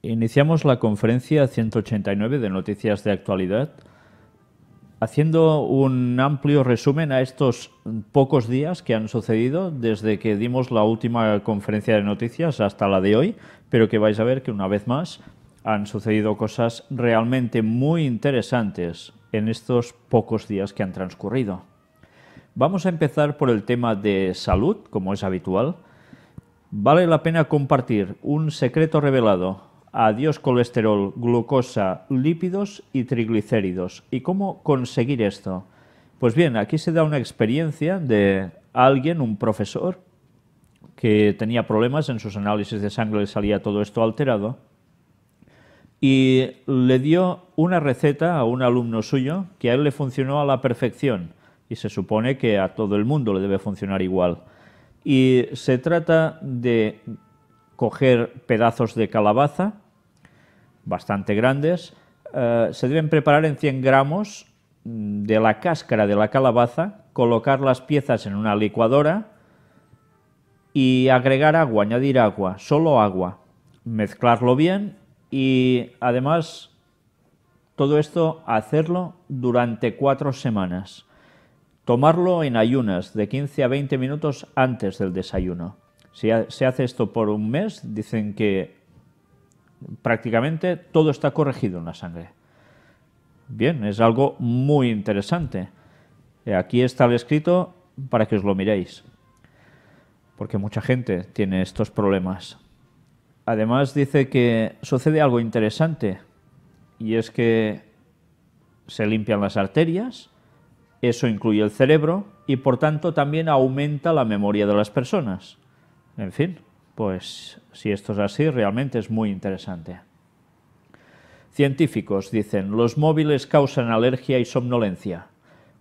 Iniciamos la conferencia 189 de Noticias de Actualidad haciendo un amplio resumen a estos pocos días que han sucedido desde que dimos la última conferencia de noticias hasta la de hoy, pero que vais a ver que una vez más han sucedido cosas realmente muy interesantes en estos pocos días que han transcurrido. Vamos a empezar por el tema de salud, como es habitual. Vale la pena compartir un secreto revelado. Adiós colesterol, glucosa, lípidos y triglicéridos. ¿Y cómo conseguir esto? Pues bien, aquí se da una experiencia de alguien, un profesor, que tenía problemas en sus análisis de sangre, le salía todo esto alterado, y le dio una receta a un alumno suyo que a él le funcionó a la perfección, y se supone que a todo el mundo le debe funcionar igual. Y se trata de coger pedazos de calabaza, bastante grandes, se deben preparar en 100 gramos de la cáscara de la calabaza, colocar las piezas en una licuadora y agregar agua, añadir agua, solo agua, mezclarlo bien y además todo esto hacerlo durante 4 semanas. Tomarlo en ayunas de 15 a 20 minutos antes del desayuno. Si se hace esto por un mes, dicen que prácticamente todo está corregido en la sangre. Bien, es algo muy interesante. Aquí está el escrito para que os lo miréis, porque mucha gente tiene estos problemas. Además dice que sucede algo interesante, y es que se limpian las arterias, eso incluye el cerebro, y por tanto también aumenta la memoria de las personas. En fin, pues si esto es así, realmente es muy interesante. Científicos dicen, los móviles causan alergia y somnolencia.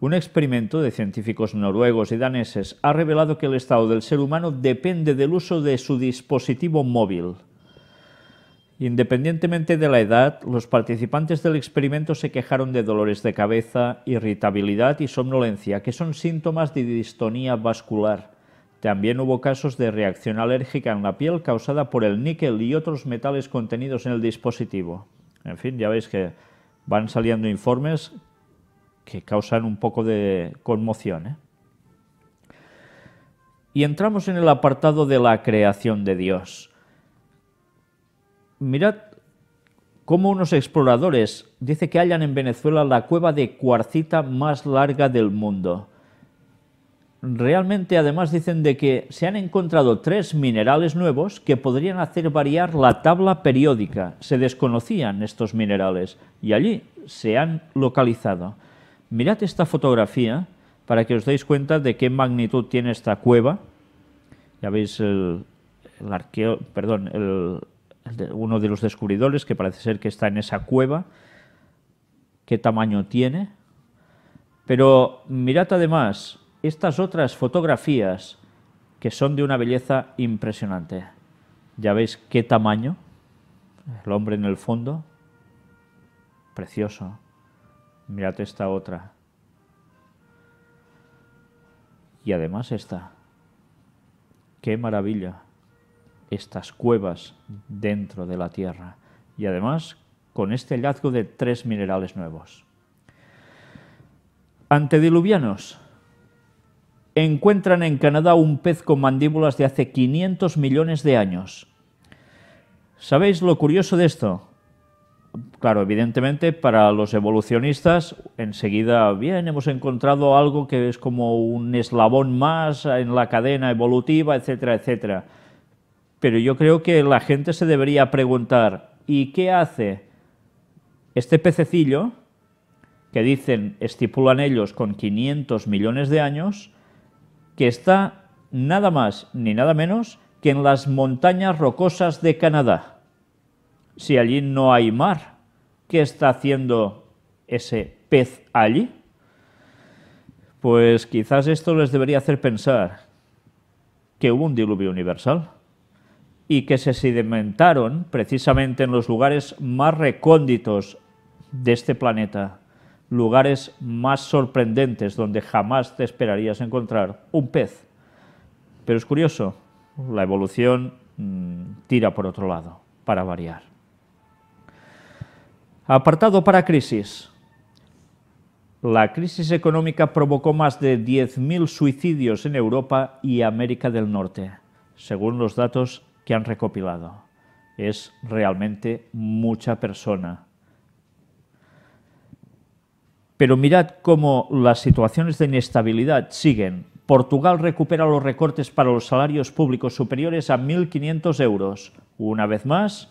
Un experimento de científicos noruegos y daneses ha revelado que el estado del ser humano depende del uso de su dispositivo móvil. Independientemente de la edad, los participantes del experimento se quejaron de dolores de cabeza, irritabilidad y somnolencia, que son síntomas de distonía vascular. También hubo casos de reacción alérgica en la piel causada por el níquel y otros metales contenidos en el dispositivo. En fin, ya veis que van saliendo informes que causan un poco de conmoción, ¿eh? Y entramos en el apartado de la creación de Dios. Mirad cómo unos exploradores dicen que hallan en Venezuela la cueva de cuarcita más larga del mundo. Realmente, además, dicen de que se han encontrado 3 minerales nuevos que podrían hacer variar la tabla periódica. Se desconocían estos minerales y allí se han localizado. Mirad esta fotografía para que os deis cuenta de qué magnitud tiene esta cueva. Ya veis uno de los descubridores que parece ser que está en esa cueva. ¿Qué tamaño tiene? Pero mirad además estas otras fotografías que son de una belleza impresionante. Ya veis qué tamaño, el hombre en el fondo, precioso. Mirad esta otra. Y además esta. ¡Qué maravilla! Estas cuevas dentro de la tierra. Y además con este hallazgo de 3 minerales nuevos. Antediluvianos. Encuentran en Canadá un pez con mandíbulas de hace 500 millones de años. ¿Sabéis lo curioso de esto? Claro, evidentemente para los evolucionistas enseguida, bien, hemos encontrado algo que es como un eslabón más en la cadena evolutiva, etcétera, etcétera. Pero yo creo que la gente se debería preguntar, ¿y qué hace este pececillo, que dicen, estipulan ellos, con 500 millones de años, que está nada más ni nada menos que en las montañas rocosas de Canadá? Si allí no hay mar, ¿qué está haciendo ese pez allí? Pues quizás esto les debería hacer pensar que hubo un diluvio universal y que se sedimentaron precisamente en los lugares más recónditos de este planeta, lugares más sorprendentes donde jamás te esperarías encontrar un pez. Pero es curioso, la evolución tira por otro lado, para variar. Apartado para crisis. La crisis económica provocó más de 10.000 suicidios en Europa y América del Norte, según los datos que han recopilado. Es realmente mucha persona. Pero mirad cómo las situaciones de inestabilidad siguen. Portugal recupera los recortes para los salarios públicos superiores a 1.500 euros. Una vez más,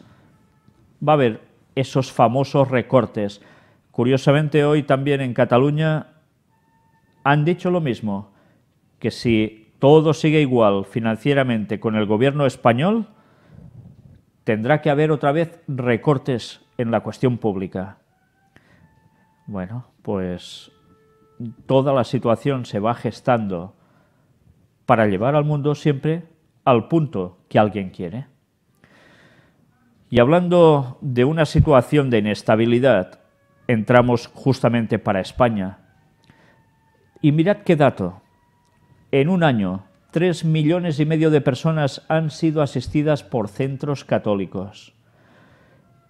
va a haber esos famosos recortes. Curiosamente, hoy también en Cataluña han dicho lo mismo, que si todo sigue igual financieramente con el gobierno español, tendrá que haber otra vez recortes en la cuestión pública. Bueno, pues toda la situación se va gestando para llevar al mundo siempre al punto que alguien quiere. Y hablando de una situación de inestabilidad, entramos justamente para España. Y mirad qué dato. En un año, 3,5 millones de personas han sido asistidas por centros católicos.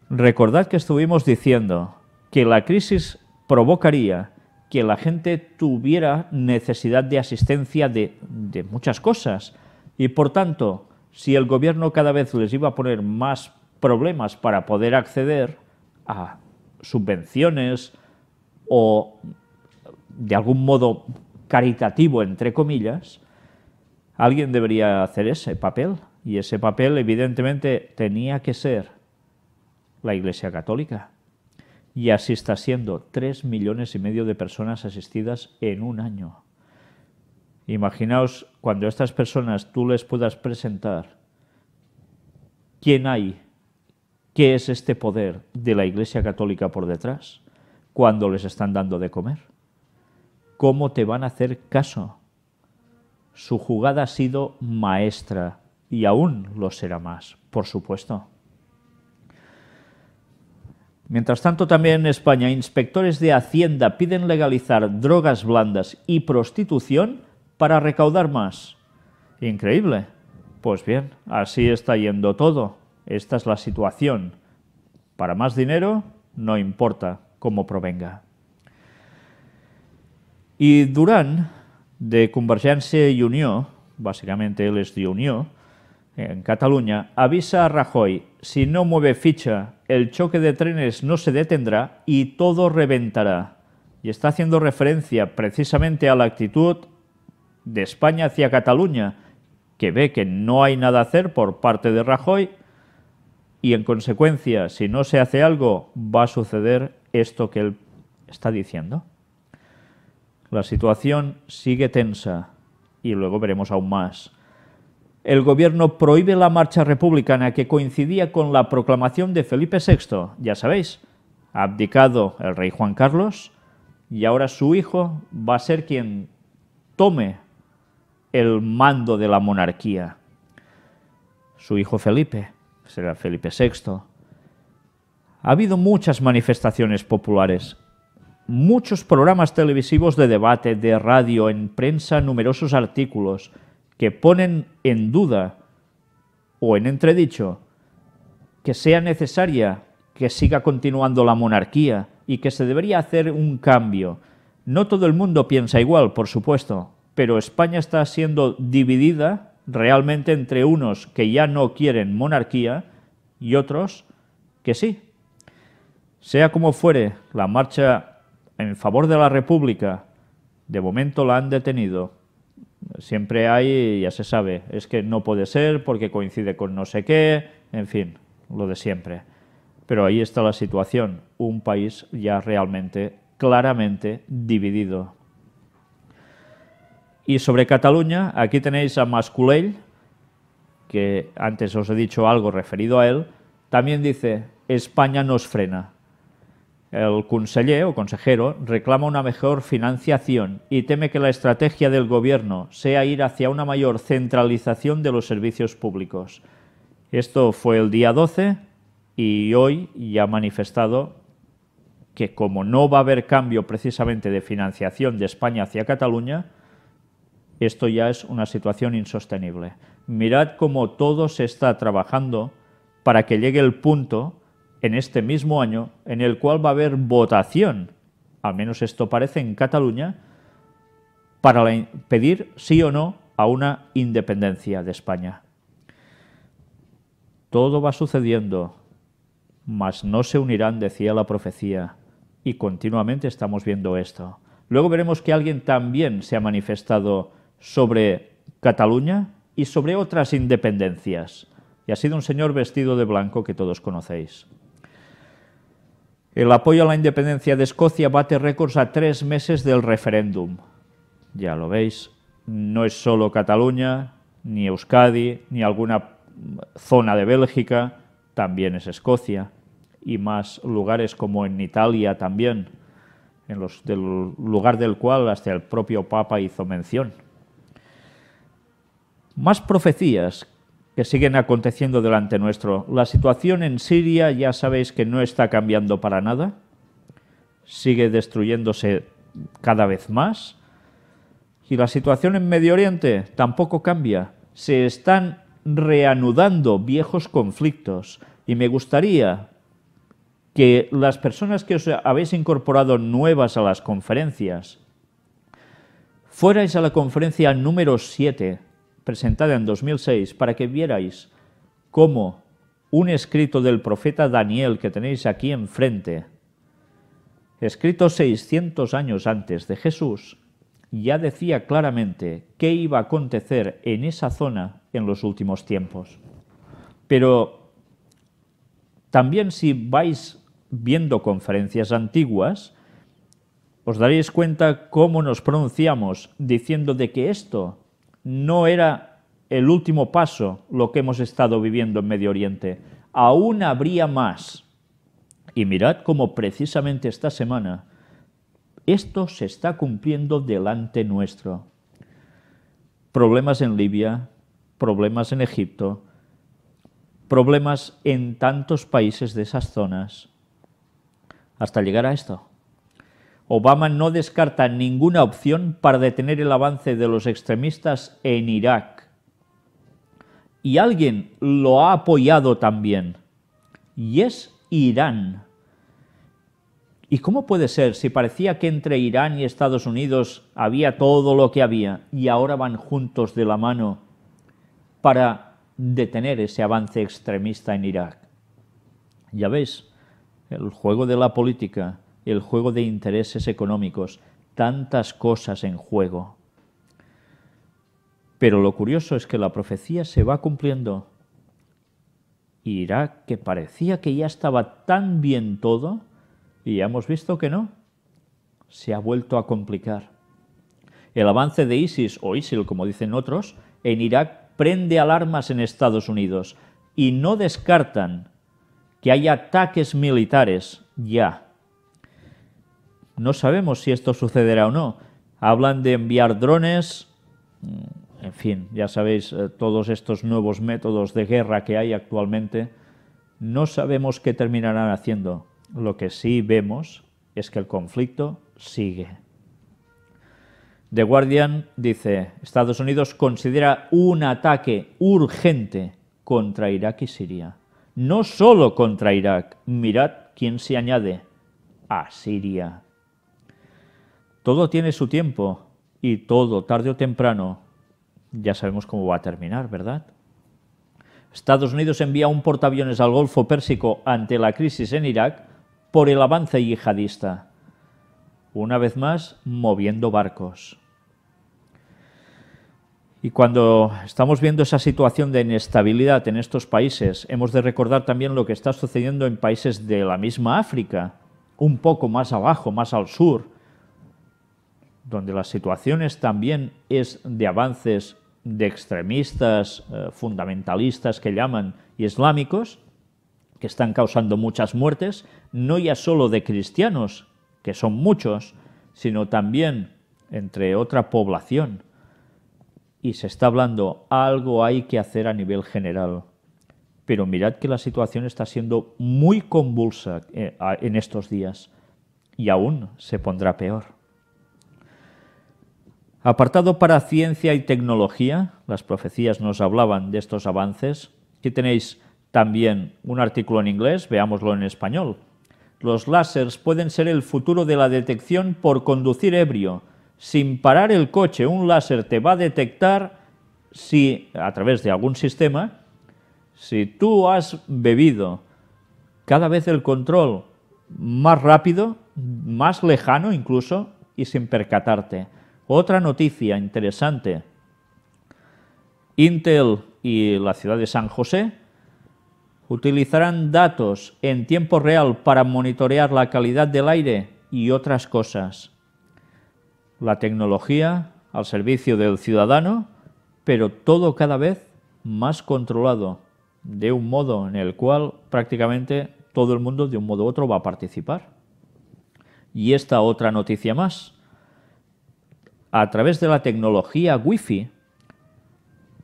Recordad que estuvimos diciendo que la crisis provocaría que la gente tuviera necesidad de asistencia de muchas cosas. Y por tanto, si el gobierno cada vez les iba a poner más problemas para poder acceder a subvenciones o de algún modo caritativo, entre comillas, alguien debería hacer ese papel. Y ese papel, evidentemente, tenía que ser la Iglesia Católica. Y así está siendo, 3,5 millones de personas asistidas en un año. Imaginaos cuando a estas personas tú les puedas presentar quién hay, qué es este poder de la Iglesia Católica por detrás, cuando les están dando de comer. ¿Cómo te van a hacer caso? Su jugada ha sido maestra y aún lo será más, por supuesto. Mientras tanto, también en España, inspectores de Hacienda piden legalizar drogas blandas y prostitución para recaudar más. Increíble. Pues bien, así está yendo todo. Esta es la situación. Para más dinero, no importa cómo provenga. Y Duran, de Convergència i Unió, básicamente él es de Unió, en Cataluña, avisa a Rajoy: si no mueve ficha, el choque de trenes no se detendrá y todo reventará. Y está haciendo referencia precisamente a la actitud de España hacia Cataluña, que ve que no hay nada a hacer por parte de Rajoy y, en consecuencia, si no se hace algo, va a suceder esto que él está diciendo. La situación sigue tensa y luego veremos aún más. El gobierno prohíbe la marcha republicana que coincidía con la proclamación de Felipe VI. Ya sabéis, ha abdicado el rey Juan Carlos y ahora su hijo va a ser quien tome el mando de la monarquía. Su hijo Felipe será Felipe VI. Ha habido muchas manifestaciones populares, muchos programas televisivos de debate, de radio, en prensa, numerosos artículos que ponen en duda o en entredicho que sea necesaria que siga continuando la monarquía y que se debería hacer un cambio. No todo el mundo piensa igual, por supuesto, pero España está siendo dividida realmente entre unos que ya no quieren monarquía y otros que sí. Sea como fuere, la marcha en favor de la República, de momento la han detenido. Siempre hay, ya se sabe, es que no puede ser porque coincide con no sé qué, en fin, lo de siempre. Pero ahí está la situación, un país ya realmente, claramente dividido. Y sobre Cataluña, aquí tenéis a Mas Colell, que antes os he dicho algo referido a él, también dice: España nos frena. El conseller o consejero reclama una mejor financiación y teme que la estrategia del gobierno sea ir hacia una mayor centralización de los servicios públicos. Esto fue el día 12 y hoy ya ha manifestado que como no va a haber cambio precisamente de financiación de España hacia Cataluña, esto ya es una situación insostenible. Mirad cómo todo se está trabajando para que llegue el punto en este mismo año, en el cual va a haber votación, al menos esto parece en Cataluña, para pedir sí o no a una independencia de España. Todo va sucediendo, mas no se unirán, decía la profecía, y continuamente estamos viendo esto. Luego veremos que alguien también se ha manifestado sobre Cataluña y sobre otras independencias, y ha sido un señor vestido de blanco que todos conocéis. El apoyo a la independencia de Escocia bate récords a 3 meses del referéndum. Ya lo veis, no es solo Cataluña, ni Euskadi, ni alguna zona de Bélgica, también es Escocia, y más lugares como en Italia también, del lugar del cual hasta el propio Papa hizo mención. Más profecías que siguen aconteciendo delante nuestro. La situación en Siria ya sabéis que no está cambiando para nada, sigue destruyéndose cada vez más, y la situación en Medio Oriente tampoco cambia. Se están reanudando viejos conflictos, y me gustaría que las personas que os habéis incorporado nuevas a las conferencias fuerais a la conferencia número 7, presentada en 2006, para que vierais cómo un escrito del profeta Daniel que tenéis aquí enfrente, escrito 600 años antes de Jesús, ya decía claramente qué iba a acontecer en esa zona en los últimos tiempos. Pero también si vais viendo conferencias antiguas, os daréis cuenta cómo nos pronunciamos diciendo de que esto no era el último paso, lo que hemos estado viviendo en Medio Oriente. Aún habría más. Y mirad cómo precisamente esta semana esto se está cumpliendo delante nuestro. Problemas en Libia, problemas en Egipto, problemas en tantos países de esas zonas, hasta llegar a esto. Obama no descarta ninguna opción para detener el avance de los extremistas en Irak. Y alguien lo ha apoyado también, y es Irán. ¿Y cómo puede ser si parecía que entre Irán y Estados Unidos había todo lo que había y ahora van juntos de la mano para detener ese avance extremista en Irak? Ya veis, el juego de la política, el juego de intereses económicos, tantas cosas en juego. Pero lo curioso es que la profecía se va cumpliendo. Irak, que parecía que ya estaba tan bien todo, y ya hemos visto que no, se ha vuelto a complicar. El avance de ISIS, o ISIL como dicen otros, en Irak prende alarmas en Estados Unidos y no descartan que haya ataques militares ya. No sabemos si esto sucederá o no. Hablan de enviar drones, en fin, ya sabéis, todos estos nuevos métodos de guerra que hay actualmente, no sabemos qué terminarán haciendo. Lo que sí vemos es que el conflicto sigue. The Guardian dice, Estados Unidos considera un ataque urgente contra Irak y Siria. No solo contra Irak, mirad quién se añade, a Siria. Todo tiene su tiempo y todo, tarde o temprano, ya sabemos cómo va a terminar, ¿verdad? Estados Unidos envía un portaaviones al Golfo Pérsico ante la crisis en Irak por el avance yihadista. Una vez más, moviendo barcos. Y cuando estamos viendo esa situación de inestabilidad en estos países, hemos de recordar también lo que está sucediendo en países de la misma África, un poco más abajo, más al sur, donde las situaciones también es de avances de extremistas, fundamentalistas que llaman, y islámicos, que están causando muchas muertes, no ya solo de cristianos, que son muchos, sino también entre otra población. Y se está hablando, algo hay que hacer a nivel general. Pero mirad que la situación está siendo muy convulsa en estos días, y aún se pondrá peor. Apartado para ciencia y tecnología, las profecías nos hablaban de estos avances. Aquí tenéis También un artículo en inglés, veámoslo en español. Los láseres pueden ser el futuro de la detección por conducir ebrio. Sin parar el coche, un láser te va a detectar si, a través de algún sistema, si tú has bebido. Cada vez el control más rápido, más lejano incluso, y sin percatarte. Otra noticia interesante. Intel y la ciudad de San José utilizarán datos en tiempo real para monitorear la calidad del aire y otras cosas. La tecnología al servicio del ciudadano, pero todo cada vez más controlado, de un modo en el cual prácticamente todo el mundo de un modo u otro va a participar. Y esta otra noticia más. A través de la tecnología Wi-Fi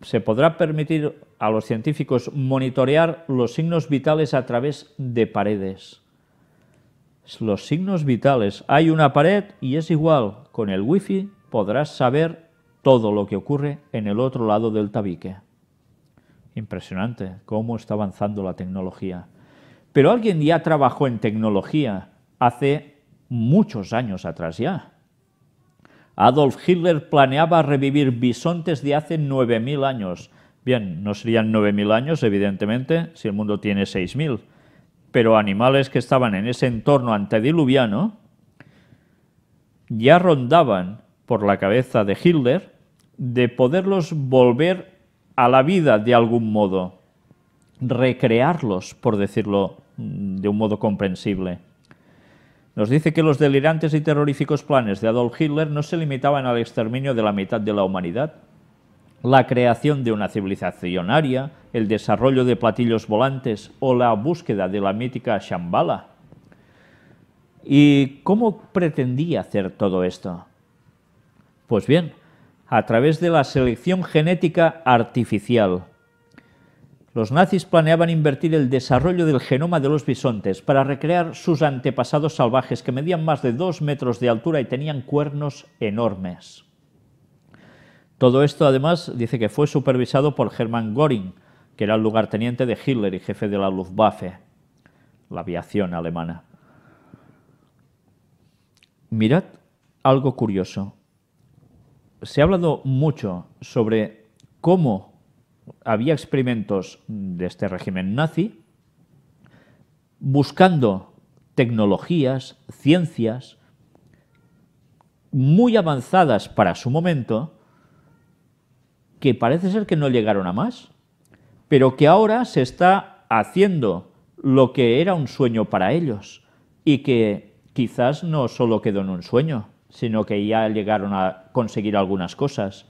se podrá permitir a los científicos monitorear los signos vitales a través de paredes. Los signos vitales. Hay una pared y es igual. Con el Wi-Fi podrás saber todo lo que ocurre en el otro lado del tabique. Impresionante cómo está avanzando la tecnología. Pero alguien ya trabajó en tecnología hace muchos años atrás ya. Adolf Hitler planeaba revivir bisontes de hace 9.000 años. Bien, no serían 9.000 años, evidentemente, si el mundo tiene 6.000. Pero animales que estaban en ese entorno antediluviano ya rondaban por la cabeza de Hitler de poderlos volver a la vida de algún modo, recrearlos, por decirlo de un modo comprensible. Nos dice que los delirantes y terroríficos planes de Adolf Hitler no se limitaban al exterminio de la mitad de la humanidad, la creación de una civilización aria, el desarrollo de platillos volantes o la búsqueda de la mítica Shambhala. ¿Y cómo pretendía hacer todo esto? Pues bien, a través de la selección genética artificial. Los nazis planeaban invertir el desarrollo del genoma de los bisontes para recrear sus antepasados salvajes que medían más de 2 metros de altura y tenían cuernos enormes. Todo esto, además, dice que fue supervisado por Hermann Göring, que era el lugarteniente de Hitler y jefe de la Luftwaffe, la aviación alemana. Mirad algo curioso. Se ha hablado mucho sobre cómo había experimentos de este régimen nazi buscando tecnologías, ciencias muy avanzadas para su momento, que parece ser que no llegaron a más, pero que ahora se está haciendo lo que era un sueño para ellos y que quizás no solo quedó en un sueño, sino que ya llegaron a conseguir algunas cosas.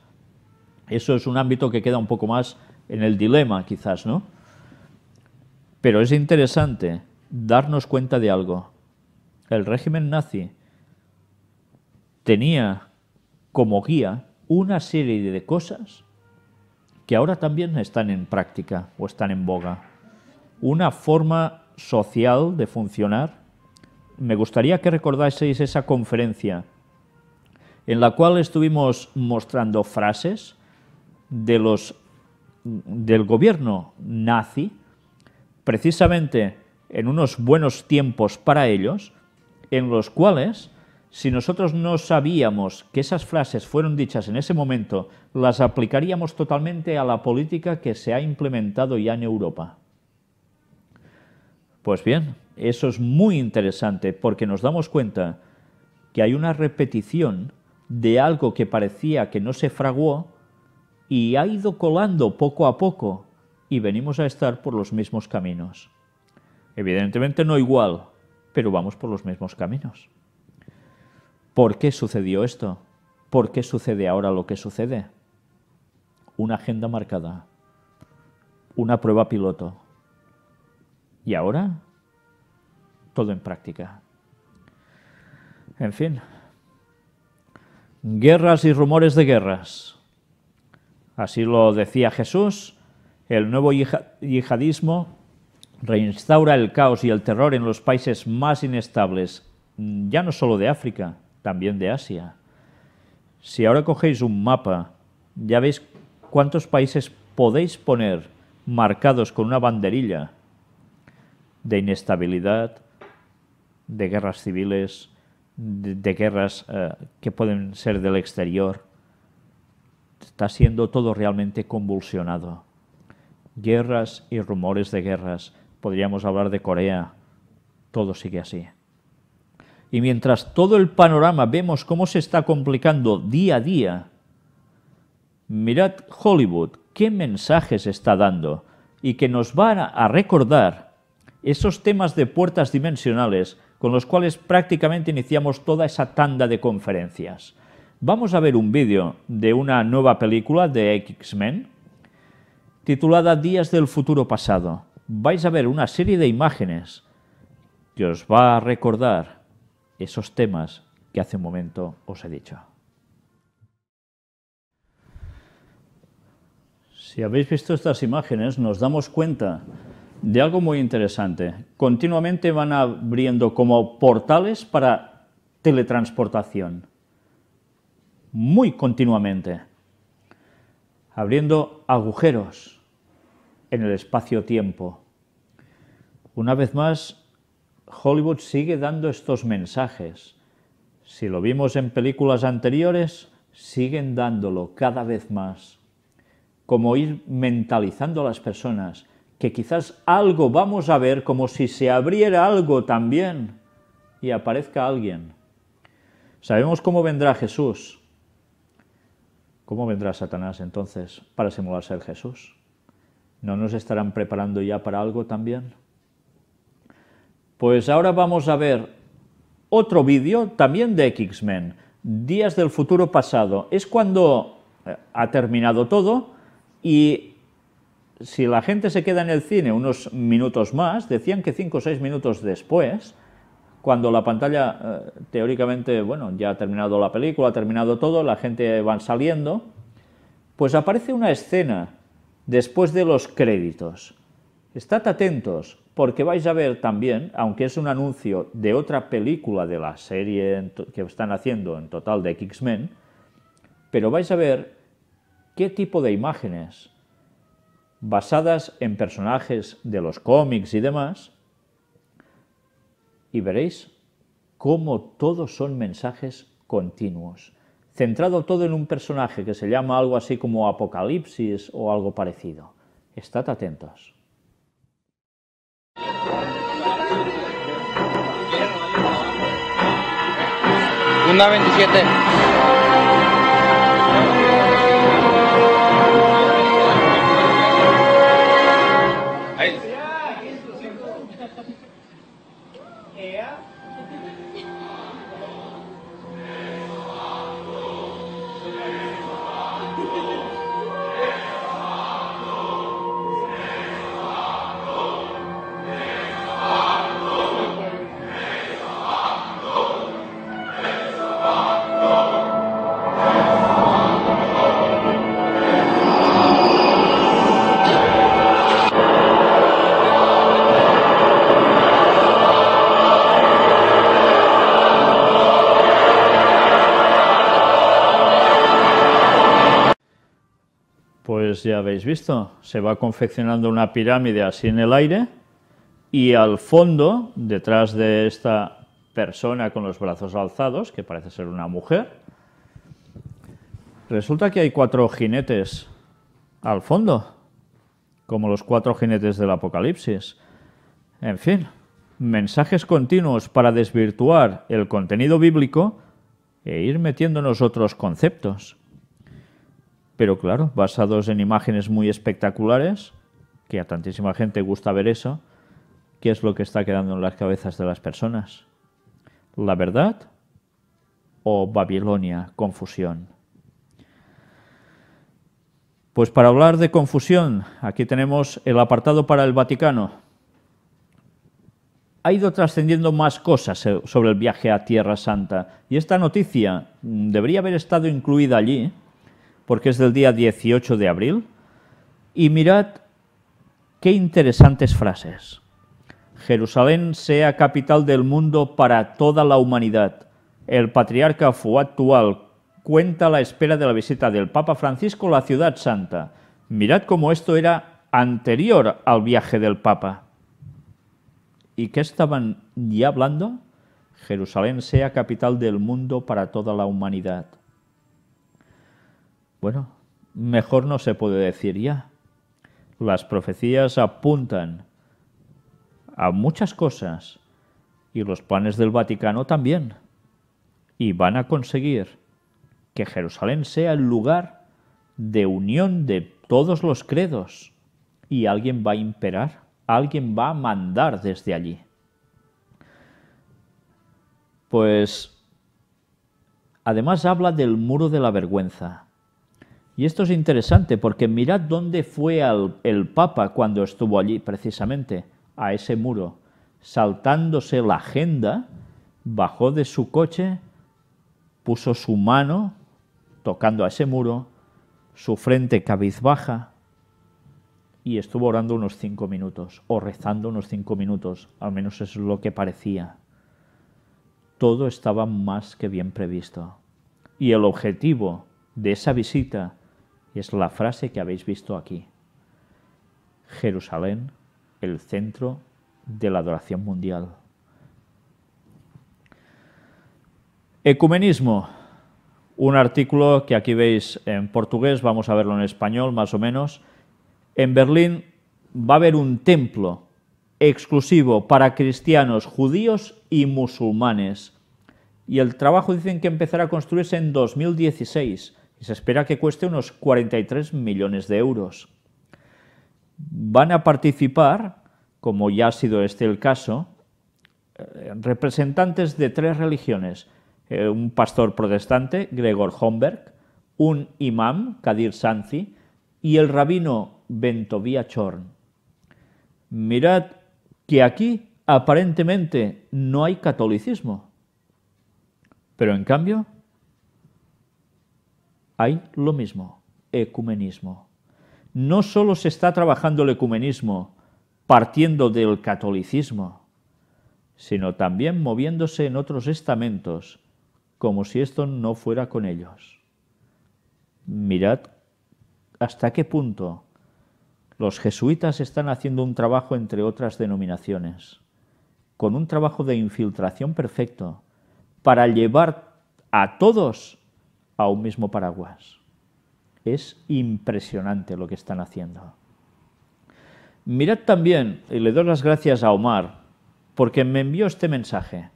Eso es un ámbito que queda un poco más en el dilema, quizás, ¿no? Pero es interesante darnos cuenta de algo. El régimen nazi tenía como guía una serie de cosas que ahora también están en práctica o están en boga. Una forma social de funcionar. Me gustaría que recordaseis esa conferencia en la cual estuvimos mostrando frases del gobierno nazi, precisamente en unos buenos tiempos para ellos, en los cuales, si nosotros no sabíamos que esas frases fueron dichas en ese momento, las aplicaríamos totalmente a la política que se ha implementado ya en Europa. Pues bien, eso es muy interesante porque nos damos cuenta que hay una repetición de algo que parecía que no se fraguó y ha ido colando poco a poco y venimos a estar por los mismos caminos. Evidentemente no igual, pero vamos por los mismos caminos. ¿Por qué sucedió esto? ¿Por qué sucede ahora lo que sucede? Una agenda marcada, una prueba piloto. Y ahora, todo en práctica. En fin, guerras y rumores de guerras. Así lo decía Jesús, el nuevo yihadismo reinstaura el caos y el terror en los países más inestables, ya no solo de África, también de Asia. Si ahora cogéis un mapa, ya veis cuántos países podéis poner marcados con una banderilla de inestabilidad, de guerras civiles, de guerras que pueden ser del exterior. Está siendo todo realmente convulsionado. Guerras y rumores de guerras. Podríamos hablar de Corea. Todo sigue así. Y mientras todo el panorama vemos cómo se está complicando día a día, mirad Hollywood, qué mensajes está dando y que nos van a recordar esos temas de puertas dimensionales con los cuales prácticamente iniciamos toda esa tanda de conferencias. Vamos a ver un vídeo de una nueva película de X-Men titulada Días del futuro pasado. Vais a ver una serie de imágenes que os va a recordar esos temas que hace un momento os he dicho. Si habéis visto estas imágenes, nos damos cuenta de algo muy interesante. Continuamente van abriendo como portales para teletransportación. Muy continuamente. Abriendo agujeros en el espacio-tiempo. Una vez más, Hollywood sigue dando estos mensajes. Si lo vimos en películas anteriores, siguen dándolo cada vez más. Como ir mentalizando a las personas que quizás algo vamos a ver, como si se abriera algo también y aparezca alguien. Sabemos cómo vendrá Jesús. ¿Cómo vendrá Satanás entonces para simular ser Jesús? ¿No nos estarán preparando ya para algo también? Pues ahora vamos a ver otro vídeo también de X-Men, Días del futuro pasado. Es cuando ha terminado todo y si la gente se queda en el cine unos minutos más, decían que 5 o 6 minutos después, cuando la pantalla teóricamente, bueno, ya ha terminado la película, ha terminado todo, la gente va saliendo, pues aparece una escena después de los créditos. Estad atentos, porque vais a ver también, aunque es un anuncio de otra película de la serie que están haciendo en total de X-Men, pero vais a ver qué tipo de imágenes, basadas en personajes de los cómics y demás, y veréis cómo todos son mensajes continuos, centrado todo en un personaje que se llama algo así como Apocalipsis o algo parecido. Estad atentos. Una 27. Pues ya habéis visto, se va confeccionando una pirámide así en el aire y al fondo, detrás de esta persona con los brazos alzados, que parece ser una mujer, resulta que hay 4 jinetes al fondo, como los 4 jinetes del Apocalipsis. En fin, mensajes continuos para desvirtuar el contenido bíblico e ir metiéndonos otros conceptos. Pero claro, basados en imágenes muy espectaculares, que a tantísima gente gusta ver eso, ¿qué es lo que está quedando en las cabezas de las personas? ¿La verdad o Babilonia, confusión? Pues para hablar de confusión, aquí tenemos el apartado para el Vaticano. Ha ido trascendiendo más cosas sobre el viaje a Tierra Santa, y esta noticia debería haber estado incluida allí, porque es del día 18 de abril, y mirad qué interesantes frases. Jerusalén sea capital del mundo para toda la humanidad. El patriarca Fuad Tual cuenta la espera de la visita del Papa Francisco a la Ciudad Santa. Mirad cómo esto era anterior al viaje del Papa. ¿Y qué estaban ya hablando? Jerusalén sea capital del mundo para toda la humanidad. Bueno, mejor no se puede decir ya. Las profecías apuntan a muchas cosas y los planes del Vaticano también. Y van a conseguir que Jerusalén sea el lugar de unión de todos los credos. Y alguien va a imperar, alguien va a mandar desde allí. Pues además habla del muro de la vergüenza. Y esto es interesante porque mirad dónde fue el Papa cuando estuvo allí, precisamente, a ese muro. Saltándose la agenda, bajó de su coche, puso su mano tocando a ese muro, su frente cabizbaja, y estuvo orando unos 5 minutos, o rezando unos 5 minutos, al menos eso es lo que parecía. Todo estaba más que bien previsto. Y el objetivo de esa visita es la frase que habéis visto aquí. Jerusalén, el centro de la adoración mundial. Ecumenismo. Un artículo que aquí veis en portugués, vamos a verlo en español más o menos. En Berlín va a haber un templo exclusivo para cristianos, judíos y musulmanes. Y el trabajo dicen que empezará a construirse en 2016 y se espera que cueste unos 43 millones de euros. Van a participar, como ya ha sido este el caso, representantes de 3 religiones. Un pastor protestante, Gregor Homberg, un imam, Kadir Sanzi, y el rabino Bentovia Chorn. Mirad que aquí aparentemente no hay catolicismo, pero en cambio hay lo mismo, ecumenismo. No solo se está trabajando el ecumenismo partiendo del catolicismo, sino también moviéndose en otros estamentos, como si esto no fuera con ellos. Mirad hasta qué punto los jesuitas están haciendo un trabajo entre otras denominaciones, con un trabajo de infiltración perfecto, para llevar a todos a un mismo paraguas. Es impresionante lo que están haciendo. Mirad también, y le doy las gracias a Omar, porque me envió este mensaje.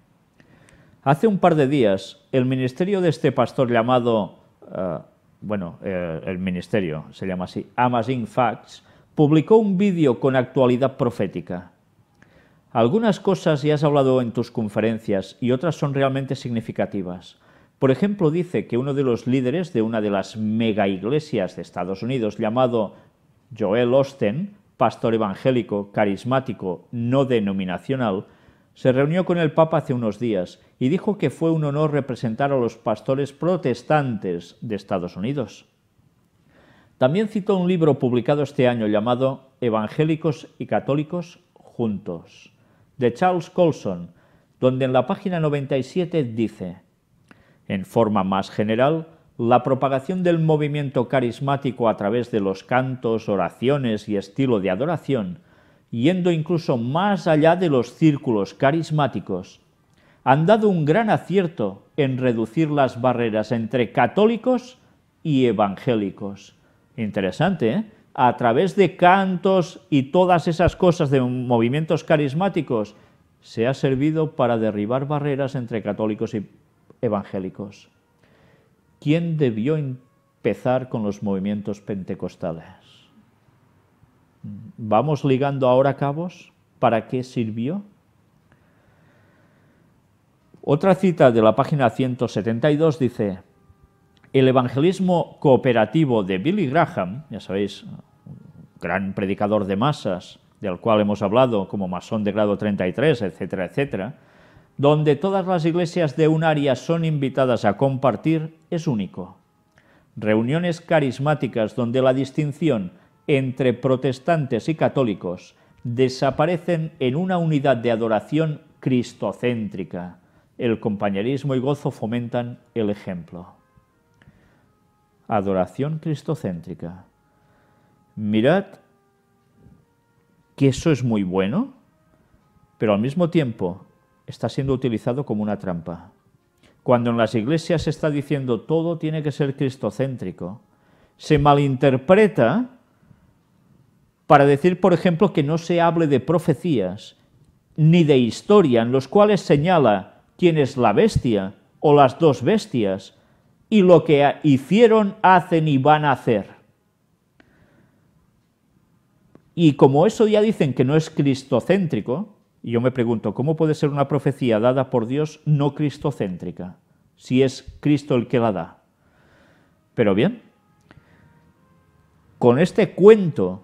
Hace un par de días, el ministerio de este pastor llamado, el ministerio se llama así, Amazing Facts, publicó un vídeo con actualidad profética. Algunas cosas ya has hablado en tus conferencias y otras son realmente significativas. Por ejemplo, dice que uno de los líderes de una de las mega iglesias de Estados Unidos, llamado Joel Osteen, pastor evangélico, carismático, no denominacional, se reunió con el Papa hace unos días y dijo que fue un honor representar a los pastores protestantes de Estados Unidos. También citó un libro publicado este año llamado Evangélicos y Católicos Juntos, de Charles Colson, donde en la página 97 dice: en forma más general, la propagación del movimiento carismático a través de los cantos, oraciones y estilo de adoración, yendo incluso más allá de los círculos carismáticos, han dado un gran acierto en reducir las barreras entre católicos y evangélicos. Interesante, ¿eh? A través de cantos y todas esas cosas de movimientos carismáticos, se ha servido para derribar barreras entre católicos y evangélicos. ¿Quién debió empezar con los movimientos pentecostales? ¿Vamos ligando ahora cabos? ¿Para qué sirvió? Otra cita de la página 172 dice: el evangelismo cooperativo de Billy Graham, ya sabéis, gran predicador de masas, del cual hemos hablado como masón de grado 33, etcétera, etcétera, donde todas las iglesias de un área son invitadas a compartir, es único. Reuniones carismáticas donde la distinción entre protestantes y católicos desaparecen en una unidad de adoración cristocéntrica. El compañerismo y gozo fomentan el ejemplo. Adoración cristocéntrica. Mirad que eso es muy bueno, pero al mismo tiempo está siendo utilizado como una trampa. Cuando en las iglesias se está diciendo todo tiene que ser cristocéntrico, se malinterpreta para decir, por ejemplo, que no se hable de profecías ni de historia, en los cuales señala quién es la bestia o las dos bestias y lo que hicieron, hacen y van a hacer. Y como eso ya dicen que no es cristocéntrico, y yo me pregunto, ¿cómo puede ser una profecía dada por Dios no cristocéntrica, si es Cristo el que la da? Pero bien, con este cuento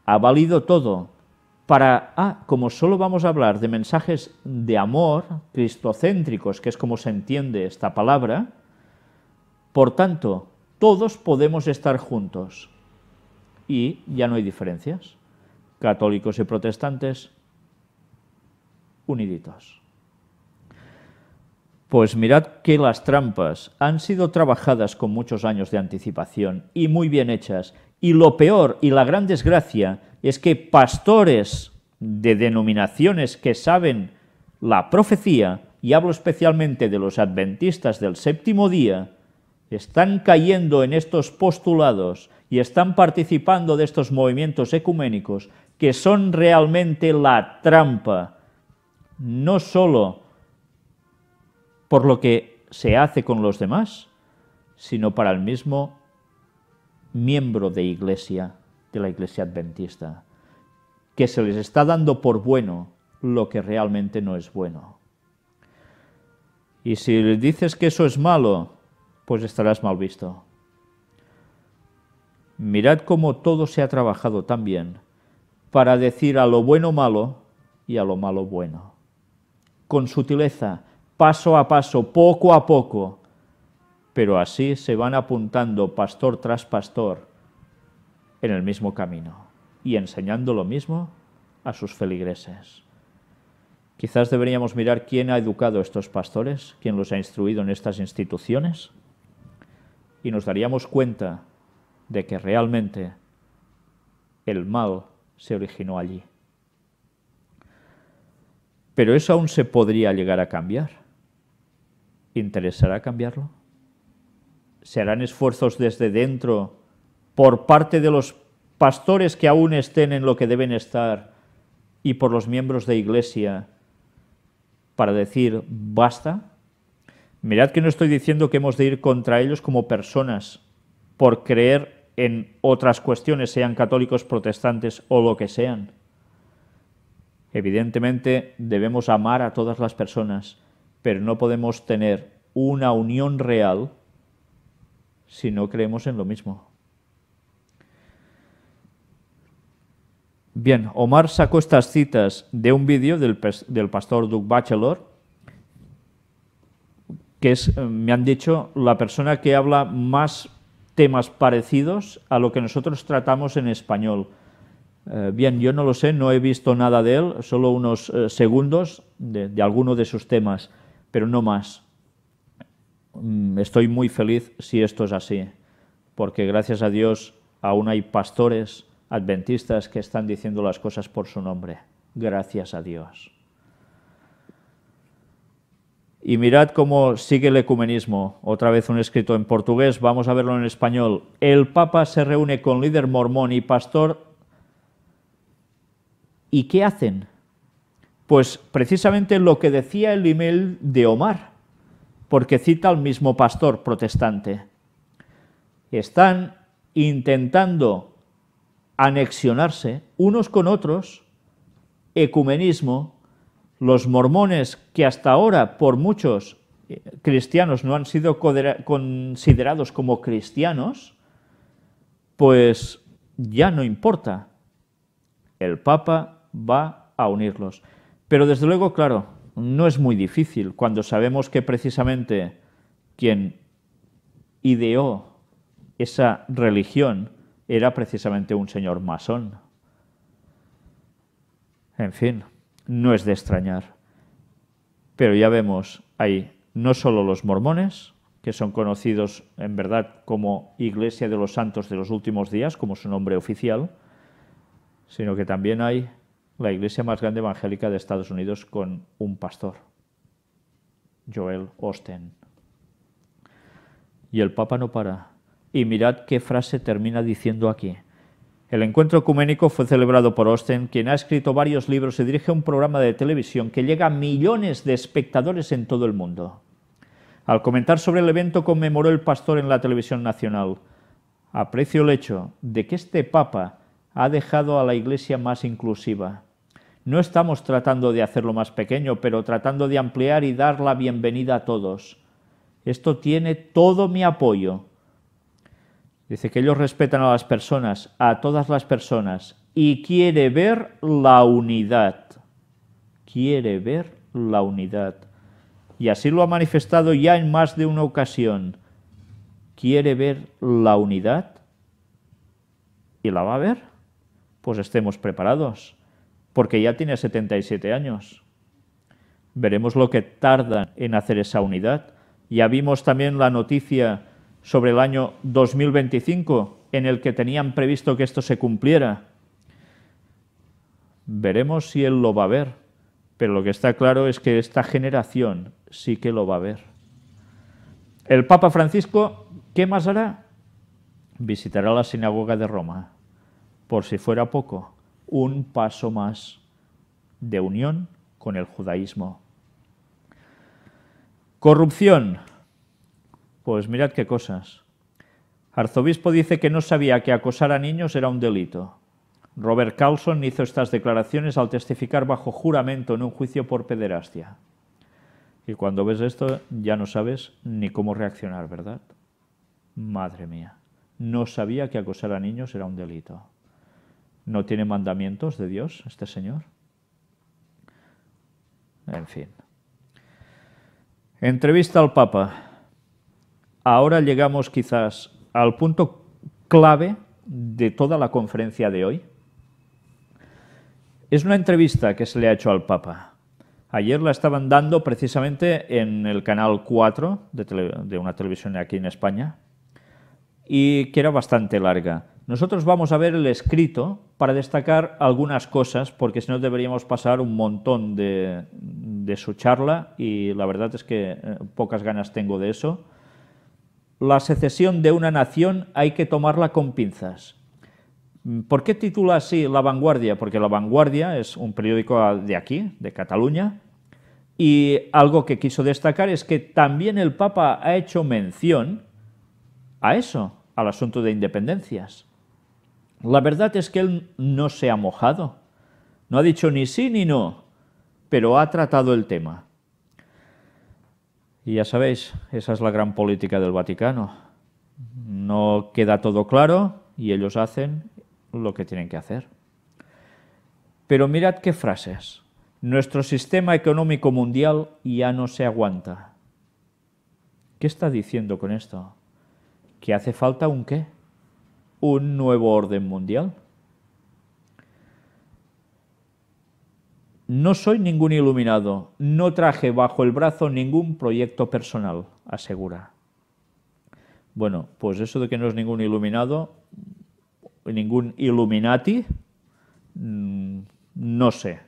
ha valido todo para, como solo vamos a hablar de mensajes de amor cristocéntricos, que es como se entiende esta palabra, por tanto, todos podemos estar juntos y ya no hay diferencias. Católicos y protestantes, uniditos. Pues mirad que las trampas han sido trabajadas con muchos años de anticipación y muy bien hechas. Y lo peor y la gran desgracia es que pastores de denominaciones que saben la profecía, y hablo especialmente de los adventistas del séptimo día, están cayendo en estos postulados y están participando de estos movimientos ecuménicos que son realmente la trampa, no solo por lo que se hace con los demás, sino para el mismo miembro de iglesia, de la iglesia adventista, que se les está dando por bueno lo que realmente no es bueno. Y si le dices que eso es malo, pues estarás mal visto. Mirad cómo todo se ha trabajado tan bien para decir a lo bueno malo y a lo malo bueno. Con sutileza, paso a paso, poco a poco, pero así se van apuntando pastor tras pastor en el mismo camino y enseñando lo mismo a sus feligreses. Quizás deberíamos mirar quién ha educado a estos pastores, quién los ha instruido en estas instituciones, y nos daríamos cuenta de que realmente el mal se originó allí. Pero eso aún se podría llegar a cambiar. ¿Interesará cambiarlo? ¿Se harán esfuerzos desde dentro por parte de los pastores que aún estén en lo que deben estar y por los miembros de iglesia para decir basta? Mirad que no estoy diciendo que hemos de ir contra ellos como personas por creer en otras cuestiones, sean católicos, protestantes o lo que sean. Evidentemente debemos amar a todas las personas, pero no podemos tener una unión real si no creemos en lo mismo. Bien, Omar sacó estas citas de un vídeo del pastor Doug Batchelor, que es, me han dicho, la persona que habla más temas parecidos a lo que nosotros tratamos en español. Bien, yo no lo sé, no he visto nada de él, solo unos segundos de alguno de sus temas, pero no más. Estoy muy feliz si esto es así, porque gracias a Dios aún hay pastores adventistas que están diciendo las cosas por su nombre. Gracias a Dios. Y mirad cómo sigue el ecumenismo. Otra vez un escrito en portugués, vamos a verlo en español. El Papa se reúne con líder mormón y pastor. ¿Y qué hacen? Pues precisamente lo que decía el email de Omar, porque cita al mismo pastor protestante. Están intentando anexionarse unos con otros, ecumenismo. Los mormones, que hasta ahora por muchos cristianos no han sido considerados como cristianos, pues ya no importa. El Papa va a unirlos. Pero desde luego, claro, no es muy difícil cuando sabemos que precisamente quien ideó esa religión era precisamente un señor masón. En fin, no es de extrañar. Pero ya vemos, hay no solo los mormones, que son conocidos en verdad como Iglesia de los Santos de los Últimos Días, como su nombre oficial, sino que también hay la iglesia más grande evangélica de Estados Unidos con un pastor, Joel Osteen. Y el Papa no para. Y mirad qué frase termina diciendo aquí. El encuentro ecuménico fue celebrado por Osteen, quien ha escrito varios libros y dirige un programa de televisión que llega a millones de espectadores en todo el mundo. Al comentar sobre el evento, conmemoró el pastor en la televisión nacional: aprecio el hecho de que este Papa ha dejado a la Iglesia más inclusiva. No estamos tratando de hacerlo más pequeño, pero tratando de ampliar y dar la bienvenida a todos. Esto tiene todo mi apoyo. Dice que ellos respetan a las personas, a todas las personas, y quiere ver la unidad. Quiere ver la unidad. Y así lo ha manifestado ya en más de una ocasión. ¿Quiere ver la unidad? ¿Y la va a ver? Pues estemos preparados, porque ya tiene 77 años. Veremos lo que tardan en hacer esa unidad. Ya vimos también la noticia sobre el año 2025, en el que tenían previsto que esto se cumpliera. Veremos si él lo va a ver, pero lo que está claro es que esta generación sí que lo va a ver. El Papa Francisco, ¿qué más hará? Visitará la sinagoga de Roma. Por si fuera poco, un paso más de unión con el judaísmo. Corrupción. Pues mirad qué cosas. Arzobispo dice que no sabía que acosar a niños era un delito. Robert Carlson hizo estas declaraciones al testificar bajo juramento en un juicio por pederastia. Y cuando ves esto ya no sabes ni cómo reaccionar, ¿verdad? Madre mía, no sabía que acosar a niños era un delito. ¿No tiene mandamientos de Dios este señor? En fin. Entrevista al Papa. Ahora llegamos quizás al punto clave de toda la conferencia de hoy. Es una entrevista que se le ha hecho al Papa. Ayer la estaban dando precisamente en el canal 4 de una televisión aquí en España, y que era bastante larga. Nosotros vamos a ver el escrito para destacar algunas cosas, porque si no deberíamos pasar un montón de su charla, y la verdad es que pocas ganas tengo de eso. La secesión de una nación hay que tomarla con pinzas. ¿Por qué titula así La Vanguardia? Porque La Vanguardia es un periódico de aquí, de Cataluña, y algo que quiso destacar es que también el Papa ha hecho mención a eso, al asunto de independencias. La verdad es que él no se ha mojado, no ha dicho ni sí ni no, pero ha tratado el tema. Y ya sabéis, esa es la gran política del Vaticano. No queda todo claro y ellos hacen lo que tienen que hacer. Pero mirad qué frases. Nuestro sistema económico mundial ya no se aguanta. ¿Qué está diciendo con esto? ¿Que hace falta un qué? ¿Un nuevo orden mundial? No soy ningún iluminado, no traje bajo el brazo ningún proyecto personal, asegura. Bueno, pues eso de que no es ningún iluminado, ningún Illuminati, no sé.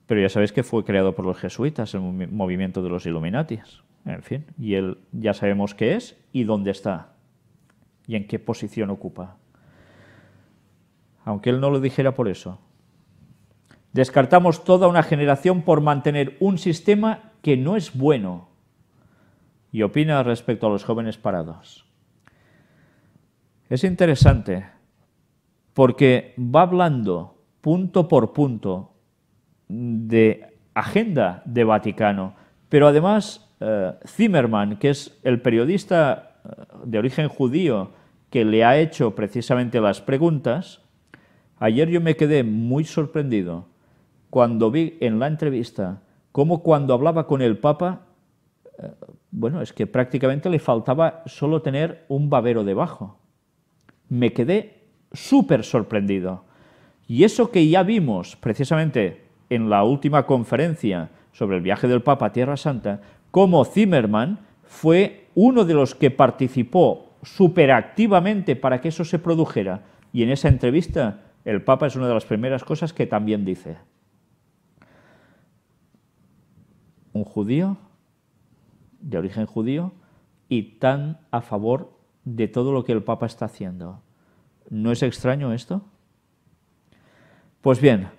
Pero ya sabéis que fue creado por los jesuitas, el movimiento de los Illuminatis. En fin, y él ya sabemos qué es y dónde está y en qué posición ocupa. Aunque él no lo dijera por eso. Descartamos toda una generación por mantener un sistema que no es bueno. Y opina respecto a los jóvenes parados. Es interesante porque va hablando punto por punto de agenda de Vaticano, pero además Zimmerman, que es el periodista de origen judío que le ha hecho precisamente las preguntas, ayer yo me quedé muy sorprendido cuando vi en la entrevista cómo cuando hablaba con el Papa, bueno, es que prácticamente le faltaba solo tener un babero debajo. Me quedé súper sorprendido. Y eso que ya vimos precisamente en la última conferencia sobre el viaje del Papa a Tierra Santa, cómo Zimmerman fue uno de los que participó súper activamente para que eso se produjera. Y en esa entrevista el Papa es una de las primeras cosas que también dice. Un judío, de origen judío, y tan a favor de todo lo que el Papa está haciendo. ¿No es extraño esto? Pues bien,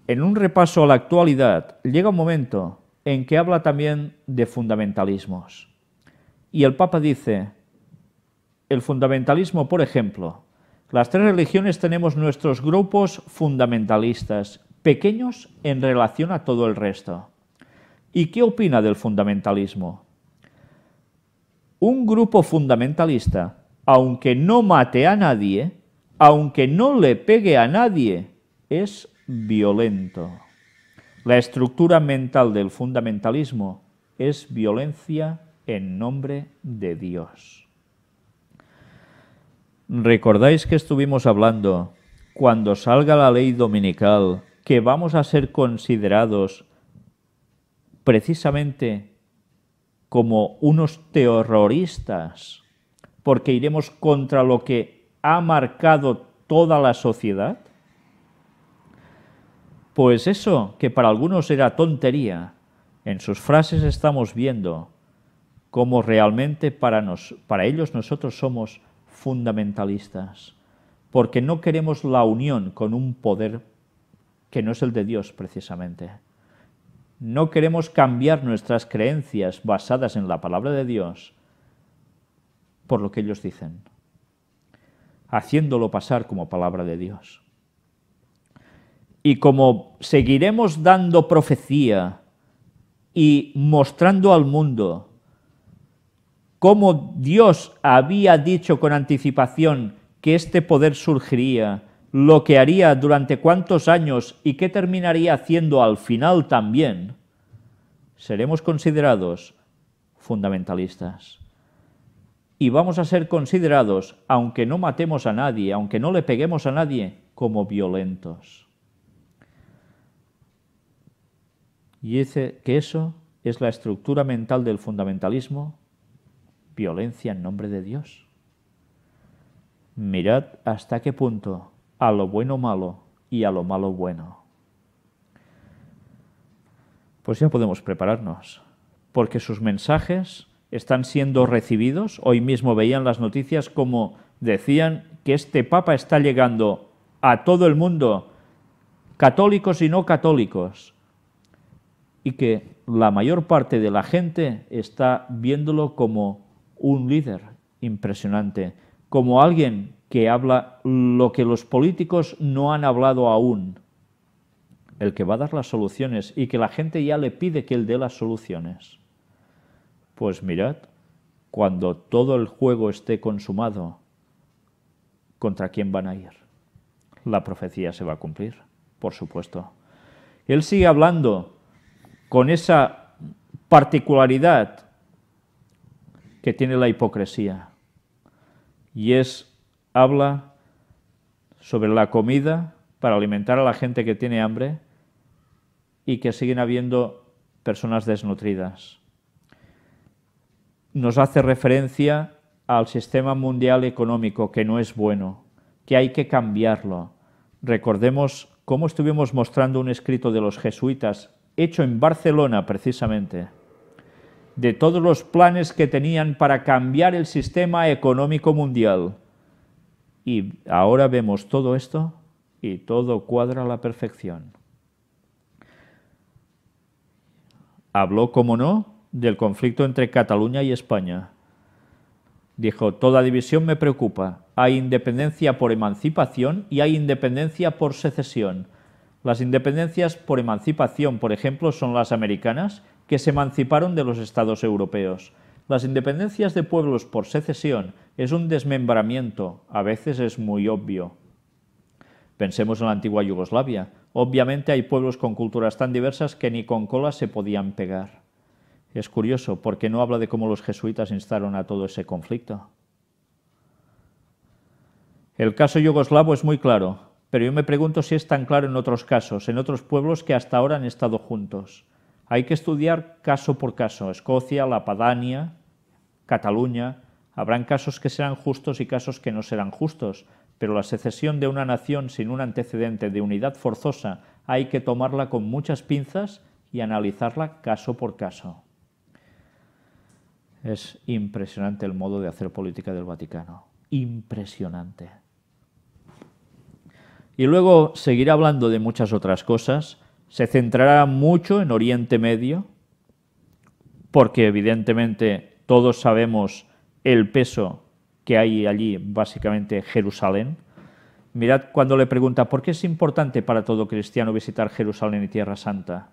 en un repaso a la actualidad llega un momento en que habla también de fundamentalismos. Y el Papa dice, el fundamentalismo, por ejemplo, las tres religiones tenemos nuestros grupos fundamentalistas, pequeños en relación a todo el resto. ¿Y qué opina del fundamentalismo? Un grupo fundamentalista, aunque no mate a nadie, aunque no le pegue a nadie, es violento. La estructura mental del fundamentalismo es violencia en nombre de Dios. ¿Recordáis que estuvimos hablando, cuando salga la ley dominical, que vamos a ser considerados precisamente como unos terroristas, porque iremos contra lo que ha marcado toda la sociedad? Pues eso, que para algunos era tontería, en sus frases estamos viendo cómo realmente para ellos nosotros somos fundamentalistas, porque no queremos la unión con un poder que no es el de Dios precisamente. No queremos cambiar nuestras creencias basadas en la palabra de Dios por lo que ellos dicen, haciéndolo pasar como palabra de Dios. Y como seguiremos dando profecía y mostrando al mundo cómo Dios había dicho con anticipación que este poder surgiría, lo que haría durante cuántos años y qué terminaría haciendo al final también, seremos considerados fundamentalistas. Y vamos a ser considerados, aunque no matemos a nadie, aunque no le peguemos a nadie, como violentos. Y dice que eso es la estructura mental del fundamentalismo, violencia en nombre de Dios. Mirad hasta qué punto a lo bueno malo y a lo malo bueno. Pues ya podemos prepararnos, porque sus mensajes están siendo recibidos. Hoy mismo veían las noticias como decían que este Papa está llegando a todo el mundo, católicos y no católicos, y que la mayor parte de la gente está viéndolo como un líder impresionante, como alguien que habla lo que los políticos no han hablado aún, el que va a dar las soluciones y que la gente ya le pide que él dé las soluciones. Pues mirad, cuando todo el juego esté consumado, ¿contra quién van a ir? La profecía se va a cumplir, por supuesto. Él sigue hablando con esa particularidad que tiene la hipocresía, y habla sobre la comida para alimentar a la gente que tiene hambre y que siguen habiendo personas desnutridas. Nos hace referencia al sistema mundial económico, que no es bueno, que hay que cambiarlo. Recordemos cómo estuvimos mostrando un escrito de los jesuitas, hecho en Barcelona precisamente, de todos los planes que tenían para cambiar el sistema económico mundial. Y ahora vemos todo esto y todo cuadra a la perfección. Habló, como no, del conflicto entre Cataluña y España. Dijo, toda división me preocupa. Hay independencia por emancipación y hay independencia por secesión. Las independencias por emancipación, por ejemplo, son las americanas, que se emanciparon de los estados europeos. Las independencias de pueblos por secesión es un desmembramiento, a veces es muy obvio. Pensemos en la antigua Yugoslavia. Obviamente hay pueblos con culturas tan diversas que ni con cola se podían pegar. Es curioso, porque no habla de cómo los jesuitas instaron a todo ese conflicto. El caso yugoslavo es muy claro, pero yo me pregunto si es tan claro en otros casos, en otros pueblos que hasta ahora han estado juntos. Hay que estudiar caso por caso. Escocia, la Padania, Cataluña. Habrán casos que serán justos y casos que no serán justos, pero la secesión de una nación sin un antecedente de unidad forzosa hay que tomarla con muchas pinzas y analizarla caso por caso. Es impresionante el modo de hacer política del Vaticano. Impresionante. Y luego seguirá hablando de muchas otras cosas. Se centrará mucho en Oriente Medio, porque evidentemente todos sabemos el peso que hay allí, básicamente Jerusalén. Mirad cuando le pregunta, ¿por qué es importante para todo cristiano visitar Jerusalén y Tierra Santa?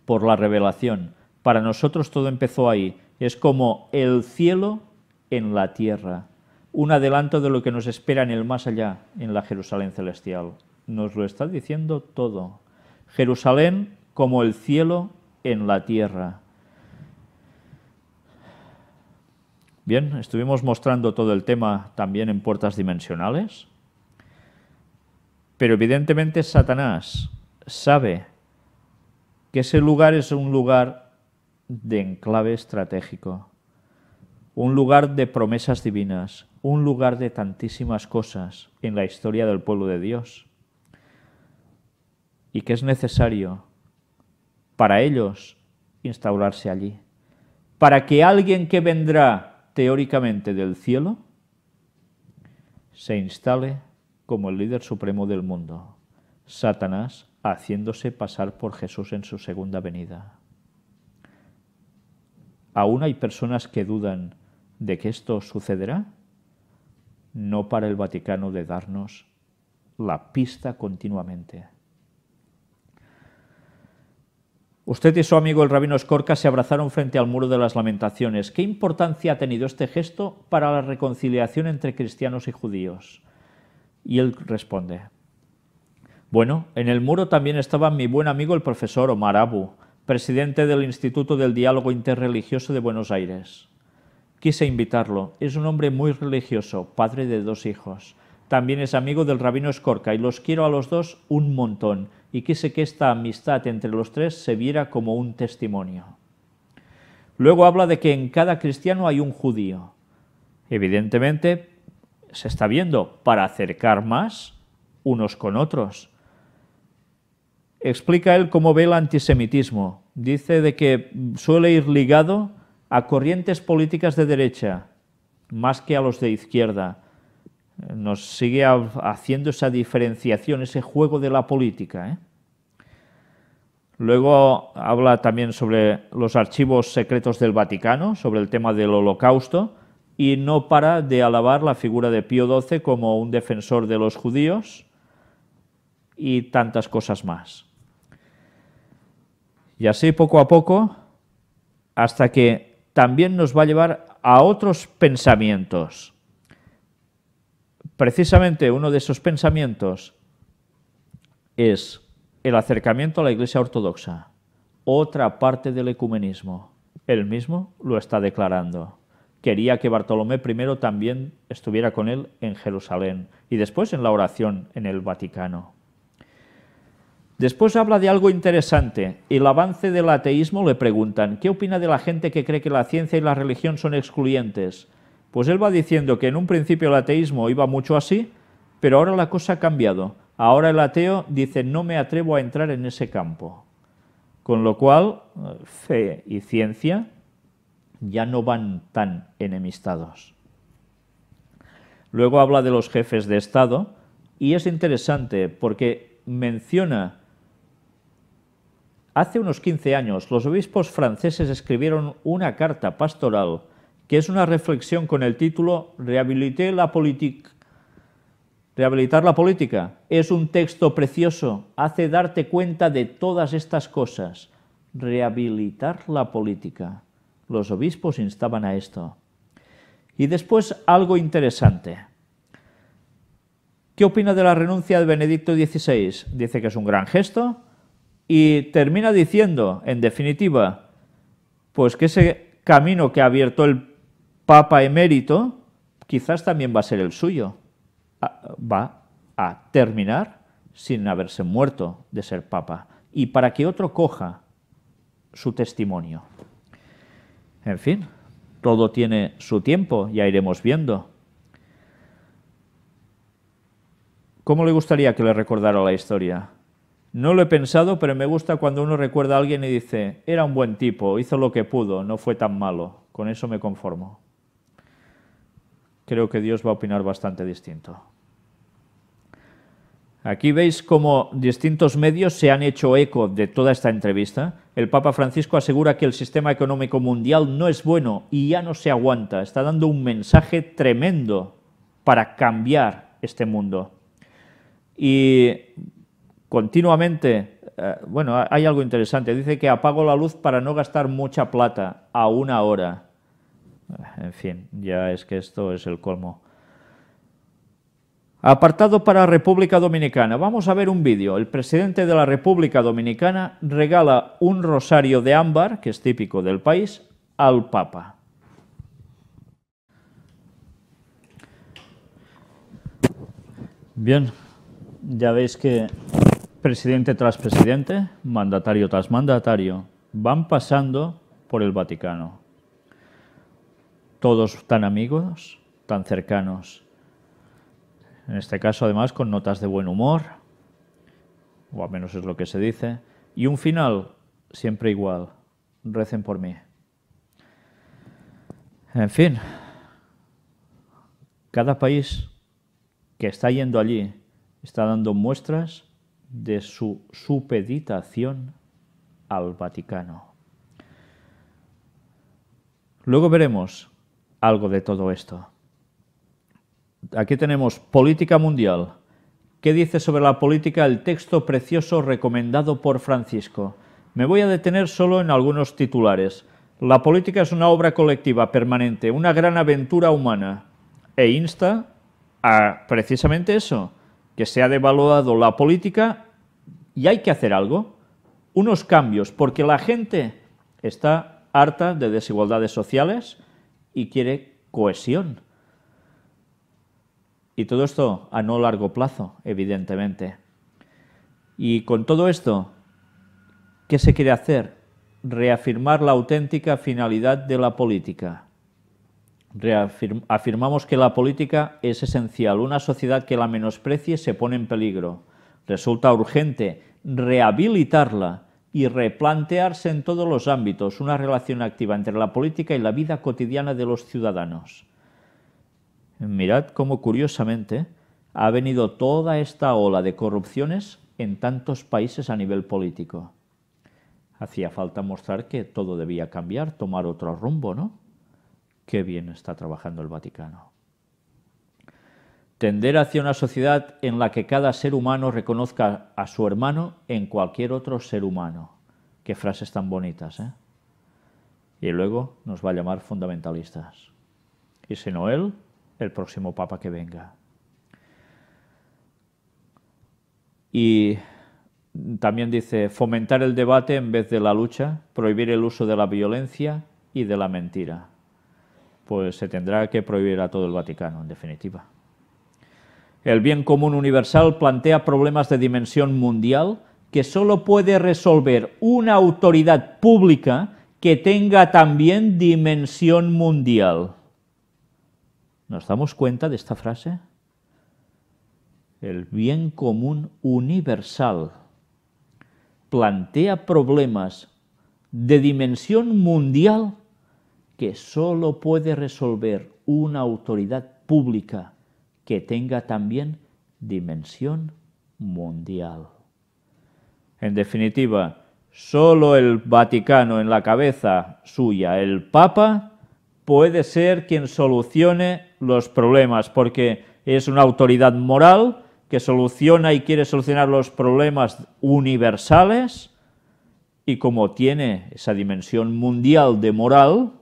Por la revelación. Para nosotros todo empezó ahí. Es como el cielo en la tierra. Un adelanto de lo que nos espera en el más allá, en la Jerusalén celestial. Nos lo está diciendo todo. Jerusalén como el cielo en la tierra. Bien, estuvimos mostrando todo el tema también en puertas dimensionales, pero evidentemente Satanás sabe que ese lugar es un lugar de enclave estratégico, un lugar de promesas divinas, un lugar de tantísimas cosas en la historia del pueblo de Dios, y que es necesario para ellos instaurarse allí, para que alguien que vendrá teóricamente del cielo se instale como el líder supremo del mundo, Satanás haciéndose pasar por Jesús en su segunda venida. ¿Aún hay personas que dudan de que esto sucederá? No para el Vaticano de darnos la pista continuamente. Usted y su amigo el rabino Skorka se abrazaron frente al muro de las lamentaciones. ¿Qué importancia ha tenido este gesto para la reconciliación entre cristianos y judíos? Y él responde, bueno, en el muro también estaba mi buen amigo el profesor Omar Abu, presidente del Instituto del Diálogo Interreligioso de Buenos Aires. Quise invitarlo. Es un hombre muy religioso, padre de 2 hijos. También es amigo del rabino Skorka y los quiero a los dos un montón. Y quise que esta amistad entre los 3 se viera como un testimonio. Luego habla de que en cada cristiano hay un judío. Evidentemente, se está viendo para acercar más unos con otros. Explica él cómo ve el antisemitismo. Dice de que suele ir ligado a corrientes políticas de derecha, más que a los de izquierda. Nos sigue haciendo esa diferenciación, ese juego de la política, Luego habla también sobre los archivos secretos del Vaticano, sobre el tema del Holocausto, y no para de alabar la figura de Pío XII como un defensor de los judíos y tantas cosas más. Y así poco a poco, hasta que también nos va a llevar a otros pensamientos. Precisamente uno de esos pensamientos es el acercamiento a la Iglesia Ortodoxa, otra parte del ecumenismo. Él mismo lo está declarando. Quería que Bartolomé I también estuviera con él en Jerusalén y después en la oración en el Vaticano. Después habla de algo interesante. El avance del ateísmo, le preguntan, ¿qué opina de la gente que cree que la ciencia y la religión son excluyentes? Pues él va diciendo que en un principio el ateísmo iba mucho así, pero ahora la cosa ha cambiado. Ahora el ateo dice, no me atrevo a entrar en ese campo. Con lo cual, fe y ciencia ya no van tan enemistados. Luego habla de los jefes de Estado y es interesante porque menciona, hace unos 15 años los obispos franceses escribieron una carta pastoral que es una reflexión con el título Rehabilitar la política. Es un texto precioso, hace darte cuenta de todas estas cosas. Rehabilitar la política. Los obispos instaban a esto. Y después algo interesante. ¿Qué opina de la renuncia de Benedicto XVI? Dice que es un gran gesto y termina diciendo, en definitiva, pues que ese camino que ha abierto el Papa emérito quizás también va a ser el suyo. Va a terminar sin haberse muerto de ser Papa y para que otro coja su testimonio. En fin, todo tiene su tiempo, ya iremos viendo. ¿Cómo le gustaría que le recordara la historia? No lo he pensado, pero me gusta cuando uno recuerda a alguien y dice, era un buen tipo, hizo lo que pudo, no fue tan malo. Con eso me conformo. Creo que Dios va a opinar bastante distinto. Aquí veis cómo distintos medios se han hecho eco de toda esta entrevista. El Papa Francisco asegura que el sistema económico mundial no es bueno y ya no se aguanta. Está dando un mensaje tremendo para cambiar este mundo. Y continuamente, bueno, hay algo interesante. Dice que apago la luz para no gastar mucha plata a una hora. En fin, ya es que esto es el colmo. Apartado para República Dominicana. Vamos a ver un vídeo. El presidente de la República Dominicana regala un rosario de ámbar, que es típico del país, al Papa. Bien, ya veis que presidente tras presidente, mandatario tras mandatario, van pasando por el Vaticano. Todos tan amigos, tan cercanos. En este caso, además, con notas de buen humor, o al menos es lo que se dice, y un final siempre igual, recen por mí. En fin, cada país que está yendo allí está dando muestras de su supeditación al Vaticano. Luego veremos algo de todo esto. Aquí tenemos política mundial. ¿Qué dice sobre la política el texto precioso recomendado por Francisco? Me voy a detener solo en algunos titulares. La política es una obra colectiva permanente, una gran aventura humana, e insta a precisamente eso, que se ha devaluado la política y hay que hacer algo, unos cambios, porque la gente está harta de desigualdades sociales y quiere cohesión. Y todo esto a no largo plazo, evidentemente. Y con todo esto, ¿qué se quiere hacer? Reafirmar la auténtica finalidad de la política. Afirmamos que la política es esencial. Una sociedad que la menosprecie se pone en peligro. Resulta urgente rehabilitarla y replantearse en todos los ámbitos una relación activa entre la política y la vida cotidiana de los ciudadanos. Mirad cómo curiosamente ha venido toda esta ola de corrupciones en tantos países a nivel político. Hacía falta mostrar que todo debía cambiar, tomar otro rumbo, ¿no? Qué bien está trabajando el Vaticano. Tender hacia una sociedad en la que cada ser humano reconozca a su hermano en cualquier otro ser humano. Qué frases tan bonitas, ¿eh? Y luego nos va a llamar fundamentalistas. Y si no él, el próximo papa que venga. Y también dice, fomentar el debate en vez de la lucha, prohibir el uso de la violencia y de la mentira. Pues se tendrá que prohibir a todo el Vaticano, en definitiva. El bien común universal plantea problemas de dimensión mundial que solo puede resolver una autoridad pública que tenga también dimensión mundial. ¿Nos damos cuenta de esta frase? El bien común universal plantea problemas de dimensión mundial que solo puede resolver una autoridad pública que tenga también dimensión mundial. En definitiva, solo el Vaticano en la cabeza suya, el Papa, puede ser quien solucione los problemas, porque es una autoridad moral que soluciona y quiere solucionar los problemas universales, y como tiene esa dimensión mundial de moral,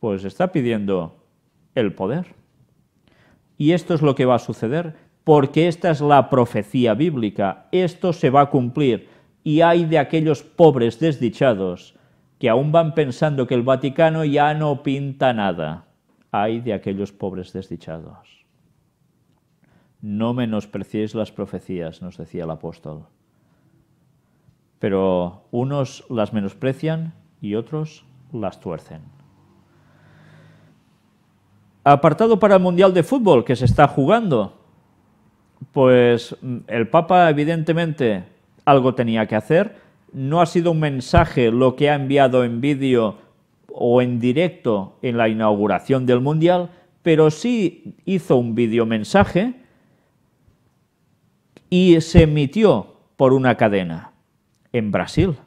pues está pidiendo el poder. Y esto es lo que va a suceder, porque esta es la profecía bíblica, esto se va a cumplir, y hay de aquellos pobres desdichados que aún van pensando que el Vaticano ya no pinta nada. Hay de aquellos pobres desdichados. No menospreciéis las profecías, nos decía el apóstol. Pero unos las menosprecian y otros las tuercen. Apartado para el Mundial de Fútbol que se está jugando. Pues el Papa evidentemente algo tenía que hacer. No ha sido un mensaje lo que ha enviado en vídeo o en directo en la inauguración del Mundial, pero sí hizo un videomensaje y se emitió por una cadena en Brasil.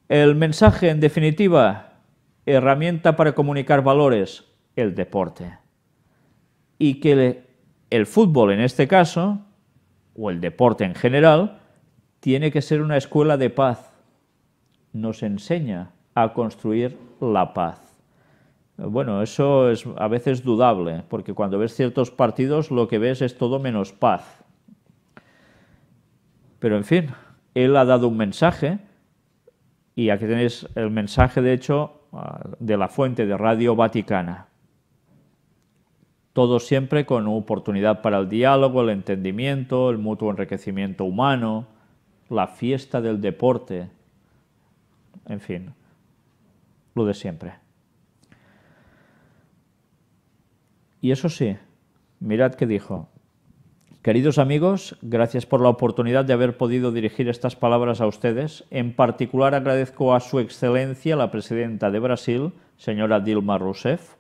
El mensaje, en definitiva, herramienta para comunicar valores, el deporte. Y que el fútbol, en este caso, o el deporte en general, tiene que ser una escuela de paz. Nos enseña a construir la paz. Bueno, eso es a veces dudable, porque cuando ves ciertos partidos lo que ves es todo menos paz. Pero en fin, él ha dado un mensaje, y aquí tenéis el mensaje, de hecho, de la fuente de Radio Vaticana. Todo siempre con oportunidad para el diálogo, el entendimiento, el mutuo enriquecimiento humano, la fiesta del deporte, en fin, lo de siempre. Y eso sí, mirad qué dijo. Queridos amigos, gracias por la oportunidad de haber podido dirigir estas palabras a ustedes. En particular agradezco a su excelencia, la presidenta de Brasil, señora Dilma Rousseff,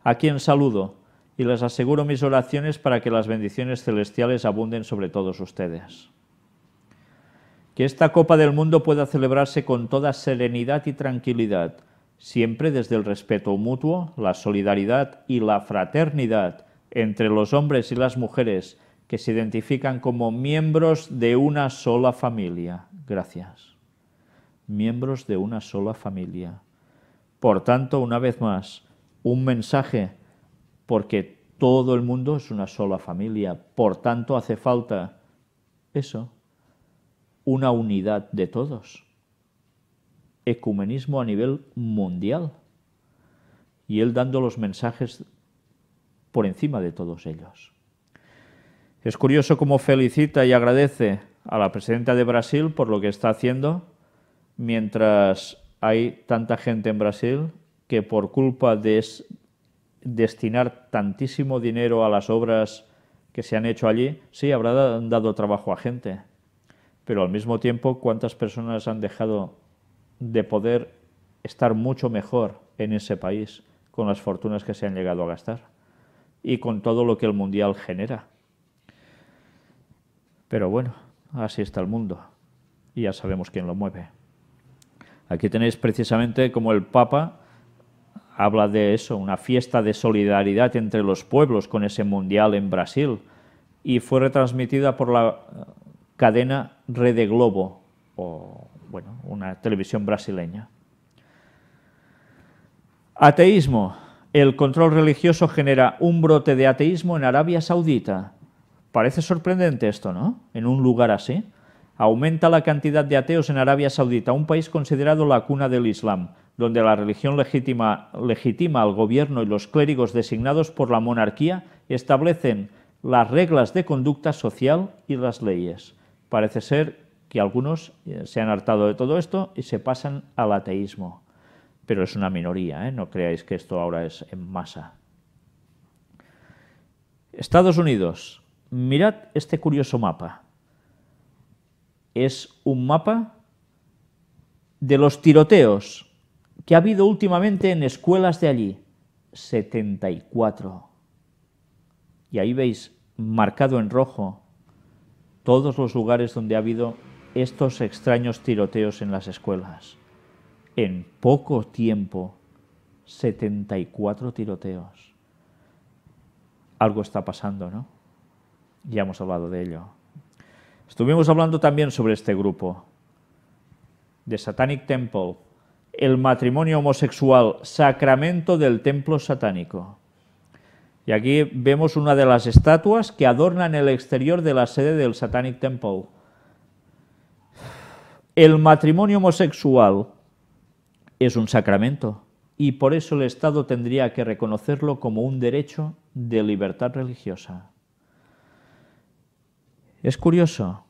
a quien saludo y les aseguro mis oraciones para que las bendiciones celestiales abunden sobre todos ustedes. Que esta Copa del Mundo pueda celebrarse con toda serenidad y tranquilidad, siempre desde el respeto mutuo, la solidaridad y la fraternidad entre los hombres y las mujeres que se identifican como miembros de una sola familia. Gracias. Miembros de una sola familia. Por tanto, una vez más, un mensaje, porque todo el mundo es una sola familia. Por tanto, hace falta eso, una unidad de todos. Ecumenismo a nivel mundial. Y él dando los mensajes por encima de todos ellos. Es curioso cómo felicita y agradece a la presidenta de Brasil por lo que está haciendo, mientras hay tanta gente en Brasil que por culpa de destinar tantísimo dinero a las obras que se han hecho allí, sí, habrá dado trabajo a gente, pero al mismo tiempo, ¿cuántas personas han dejado de poder estar mucho mejor en ese país con las fortunas que se han llegado a gastar y con todo lo que el Mundial genera? Pero bueno, así está el mundo y ya sabemos quién lo mueve. Aquí tenéis precisamente como el Papa habla de eso, una fiesta de solidaridad entre los pueblos con ese Mundial en Brasil, y fue retransmitida por la cadena Rede Globo, o bueno, una televisión brasileña. Ateísmo. El control religioso genera un brote de ateísmo en Arabia Saudita. Parece sorprendente esto, ¿no? En un lugar así. Aumenta la cantidad de ateos en Arabia Saudita, un país considerado la cuna del Islam, donde la religión legitima al gobierno y los clérigos designados por la monarquía establecen las reglas de conducta social y las leyes. Parece ser que algunos se han hartado de todo esto y se pasan al ateísmo. Pero es una minoría, ¿eh? No creáis que esto ahora es en masa. Estados Unidos. Mirad este curioso mapa. Es un mapa de los tiroteos que ha habido últimamente en escuelas de allí. 74. Y ahí veis, marcado en rojo, todos los lugares donde ha habido estos extraños tiroteos en las escuelas. En poco tiempo, 74 tiroteos. Algo está pasando, ¿no? Ya hemos hablado de ello. Estuvimos hablando también sobre este grupo, The Satanic Temple, el matrimonio homosexual, sacramento del templo satánico. Y aquí vemos una de las estatuas que adornan el exterior de la sede del Satanic Temple. El matrimonio homosexual es un sacramento y por eso el Estado tendría que reconocerlo como un derecho de libertad religiosa. Es curioso,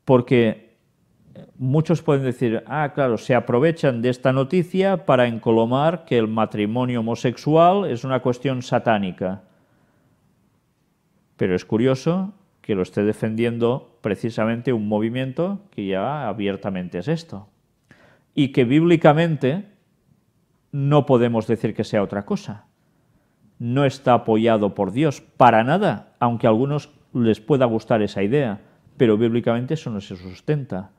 porque muchos pueden decir, claro, se aprovechan de esta noticia para encolomar que el matrimonio homosexual es una cuestión satánica. Pero es curioso que lo esté defendiendo precisamente un movimiento que ya abiertamente es esto. Y que bíblicamente no podemos decir que sea otra cosa. No está apoyado por Dios para nada, aunque a algunos les pueda gustar esa idea, pero bíblicamente eso no se sustenta.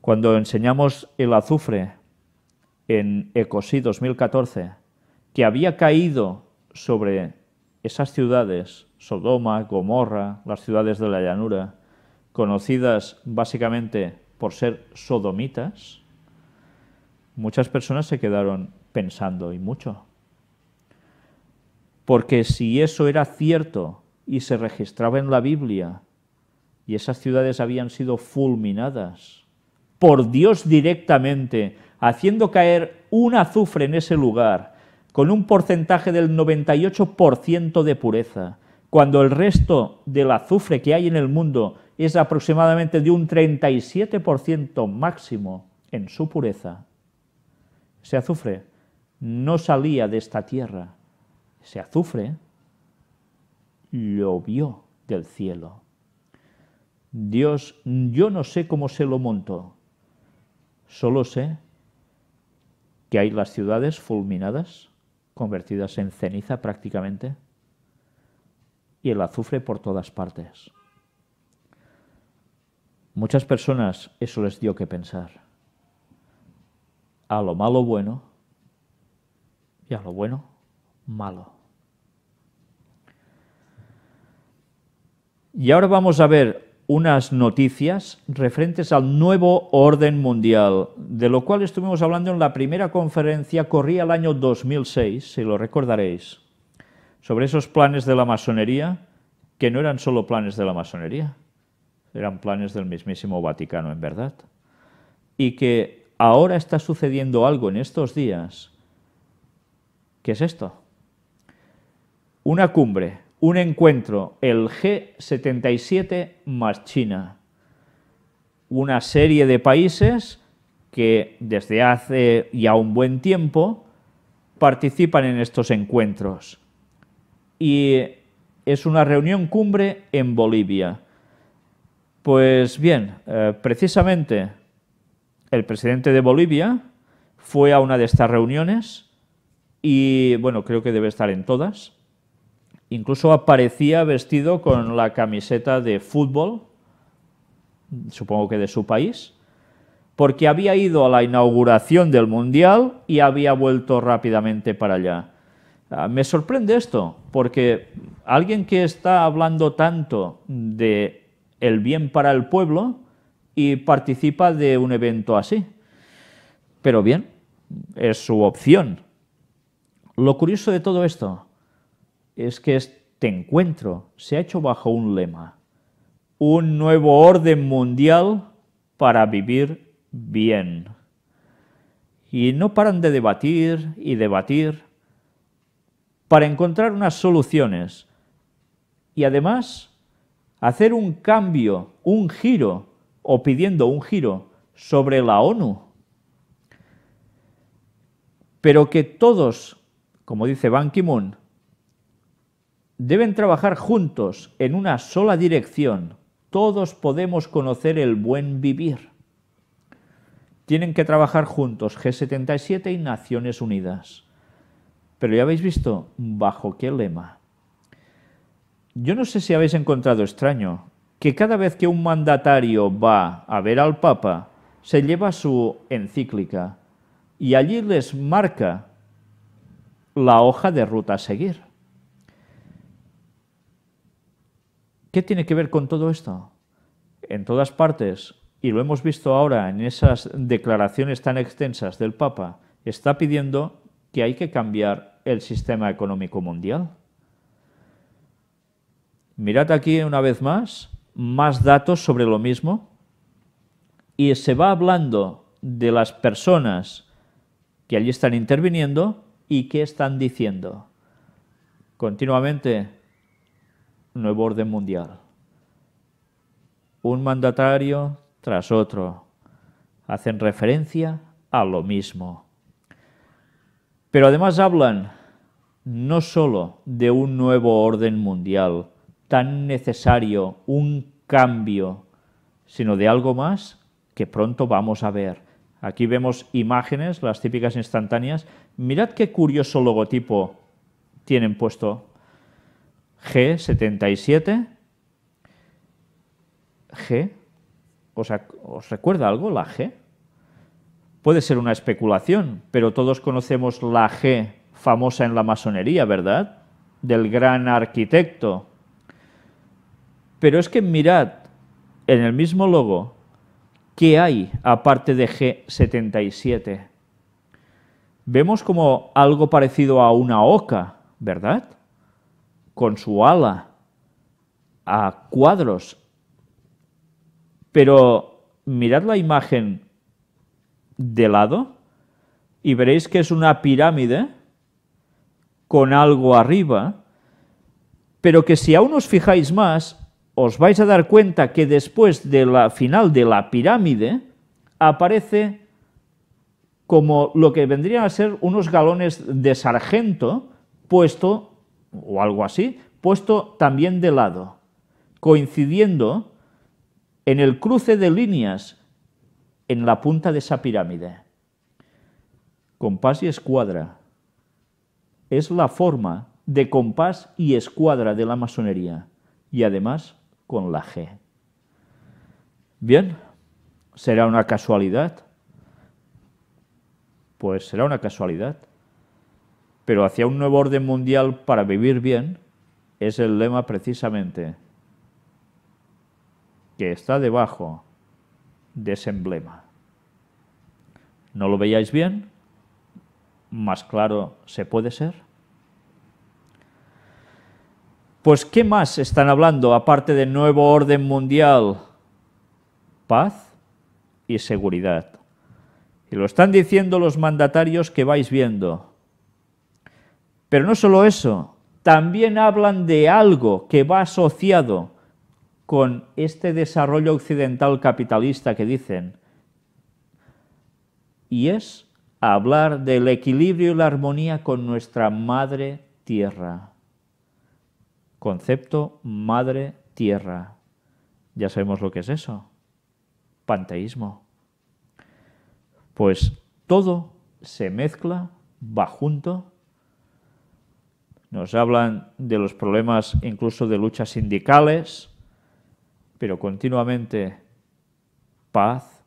Cuando enseñamos el azufre en Ecosí 2014, que había caído sobre esas ciudades, Sodoma, Gomorra, las ciudades de la llanura, conocidas básicamente por ser sodomitas, muchas personas se quedaron pensando, y mucho. Porque si eso era cierto y se registraba en la Biblia, y esas ciudades habían sido fulminadas por Dios directamente, haciendo caer un azufre en ese lugar, con un porcentaje del 98% de pureza, cuando el resto del azufre que hay en el mundo es aproximadamente de un 37% máximo en su pureza. Ese azufre no salía de esta tierra, ese azufre llovió del cielo. Dios, yo no sé cómo se lo montó, solo sé que hay las ciudades fulminadas, convertidas en ceniza prácticamente, y el azufre por todas partes. Muchas personas eso les dio que pensar. A lo malo bueno y a lo bueno malo. Y ahora vamos a ver unas noticias referentes al nuevo orden mundial, de lo cual estuvimos hablando en la primera conferencia, corría el año 2006, si lo recordaréis, sobre esos planes de la masonería, que no eran solo planes de la masonería, eran planes del mismísimo Vaticano, en verdad, y que ahora está sucediendo algo en estos días. ¿Qué es esto? Una cumbre, un encuentro, el G77 más China. Una serie de países que desde hace ya un buen tiempo participan en estos encuentros. Y es una reunión cumbre en Bolivia. Pues bien, precisamente el presidente de Bolivia fue a una de estas reuniones y, bueno, creo que debe estar en todas. Incluso aparecía vestido con la camiseta de fútbol, supongo que de su país, porque había ido a la inauguración del Mundial y había vuelto rápidamente para allá. Me sorprende esto, porque alguien que está hablando tanto de el bien para el pueblo y participa de un evento así. Pero bien, es su opción. Lo curioso de todo esto es que este encuentro se ha hecho bajo un lema: un nuevo orden mundial para vivir bien. Y no paran de debatir y debatir para encontrar unas soluciones y además hacer un cambio, un giro, o pidiendo un giro sobre la ONU. Pero que todos, como dice Ban Ki-moon, deben trabajar juntos en una sola dirección. Todos podemos conocer el buen vivir. Tienen que trabajar juntos G77 y Naciones Unidas. Pero ya habéis visto bajo qué lema. Yo no sé si habéis encontrado extraño que cada vez que un mandatario va a ver al Papa, se lleva su encíclica y allí les marca la hoja de ruta a seguir. ¿Qué tiene que ver con todo esto? En todas partes, y lo hemos visto ahora en esas declaraciones tan extensas del Papa, está pidiendo que hay que cambiar el sistema económico mundial. Mirad aquí una vez más datos sobre lo mismo, y se va hablando de las personas que allí están interviniendo y qué están diciendo. Continuamente, nuevo orden mundial. Un mandatario tras otro hacen referencia a lo mismo. Pero además hablan no solo de un nuevo orden mundial tan necesario, un cambio, sino de algo más que pronto vamos a ver. Aquí vemos imágenes, las típicas instantáneas. Mirad qué curioso logotipo tienen puesto. G77. G. ¿Os recuerda algo la G? Puede ser una especulación, pero todos conocemos la G famosa en la masonería, ¿verdad? Del gran arquitecto. Pero es que mirad en el mismo logo qué hay aparte de G77. Vemos como algo parecido a una oca, ¿verdad? Con su ala a cuadros. Pero mirad la imagen de lado y veréis que es una pirámide con algo arriba, pero que si aún os fijáis más, os vais a dar cuenta que después de la final de la pirámide aparece como lo que vendrían a ser unos galones de sargento puesto, o algo así, puesto también de lado, coincidiendo en el cruce de líneas en la punta de esa pirámide. Compás y escuadra. Es la forma de compás y escuadra de la masonería, y además con la G. Bien, ¿será una casualidad? Pues será una casualidad. Pero hacia un nuevo orden mundial para vivir bien es el lema precisamente que está debajo de ese emblema. ¿No lo veíais bien? ¿Más claro se puede ser? Pues, ¿qué más están hablando aparte del nuevo orden mundial? Paz y seguridad. Y lo están diciendo los mandatarios que vais viendo. Pero no solo eso, también hablan de algo que va asociado con este desarrollo occidental capitalista que dicen, y es hablar del equilibrio y la armonía con nuestra madre tierra. Concepto madre tierra. Ya sabemos lo que es eso. Panteísmo. Pues todo se mezcla, va junto. Nos hablan de los problemas incluso de luchas sindicales, pero continuamente paz,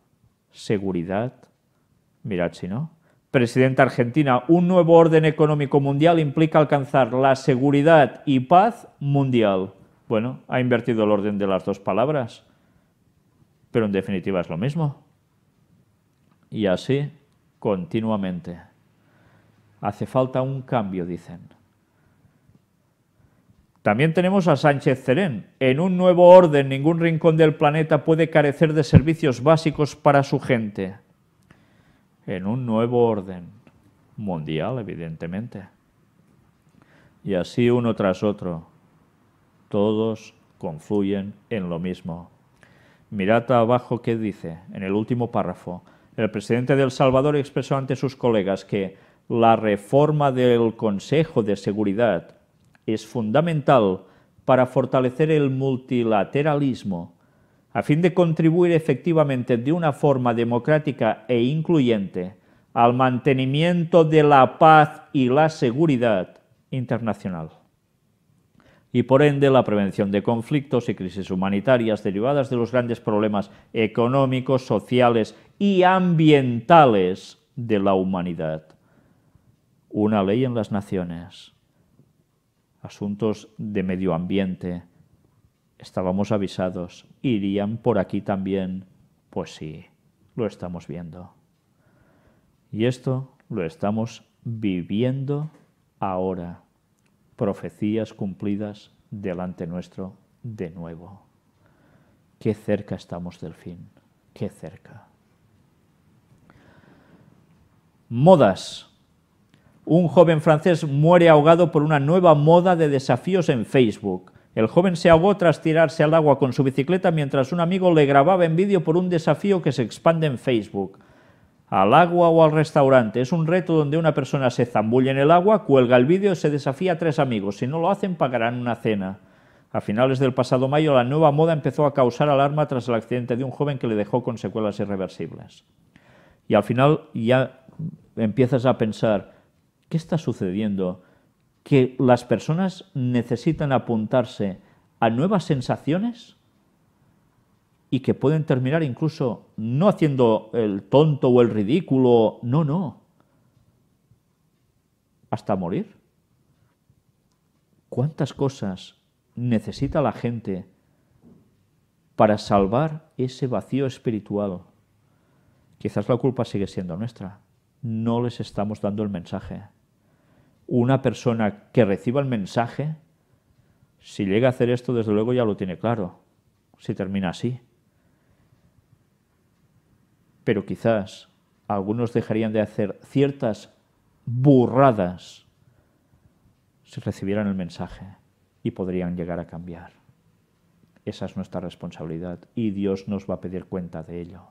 seguridad. Mirad si no. Presidenta Argentina, un nuevo orden económico mundial implica alcanzar la seguridad y paz mundial. Bueno, ha invertido el orden de las dos palabras, pero en definitiva es lo mismo. Y así continuamente. Hace falta un cambio, dicen. También tenemos a Sánchez Cerén. En un nuevo orden, ningún rincón del planeta puede carecer de servicios básicos para su gente. En un nuevo orden mundial, evidentemente. Y así uno tras otro, todos confluyen en lo mismo. Mirad abajo qué dice, en el último párrafo. El presidente de El Salvador expresó ante sus colegas que la reforma del Consejo de Seguridad es fundamental para fortalecer el multilateralismo a fin de contribuir efectivamente de una forma democrática e incluyente al mantenimiento de la paz y la seguridad internacional y por ende la prevención de conflictos y crisis humanitarias derivadas de los grandes problemas económicos, sociales y ambientales de la humanidad. Una ley en las naciones. Asuntos de medio ambiente. Estábamos avisados, irían por aquí también. Pues sí, lo estamos viendo. Y esto lo estamos viviendo ahora. Profecías cumplidas delante nuestro de nuevo. Qué cerca estamos del fin, qué cerca. Modas. Un joven francés muere ahogado por una nueva moda de desafíos en Facebook. El joven se ahogó tras tirarse al agua con su bicicleta mientras un amigo le grababa en vídeo por un desafío que se expande en Facebook. Al agua o al restaurante. Es un reto donde una persona se zambulle en el agua, cuelga el vídeo y se desafía a 3 amigos. Si no lo hacen, pagarán una cena. A finales del pasado mayo, la nueva moda empezó a causar alarma tras el accidente de un joven que le dejó con secuelas irreversibles. Y al final ya empiezas a pensar, ¿qué está sucediendo? ¿Que las personas necesitan apuntarse a nuevas sensaciones y que pueden terminar incluso no haciendo el tonto o el ridículo? No. Hasta morir. ¿Cuántas cosas necesita la gente para salvar ese vacío espiritual? Quizás la culpa sigue siendo nuestra. No les estamos dando el mensaje. Una persona que reciba el mensaje, si llega a hacer esto, desde luego ya lo tiene claro, si termina así. Pero quizás algunos dejarían de hacer ciertas burradas si recibieran el mensaje y podrían llegar a cambiar. Esa es nuestra responsabilidad y Dios nos va a pedir cuenta de ello.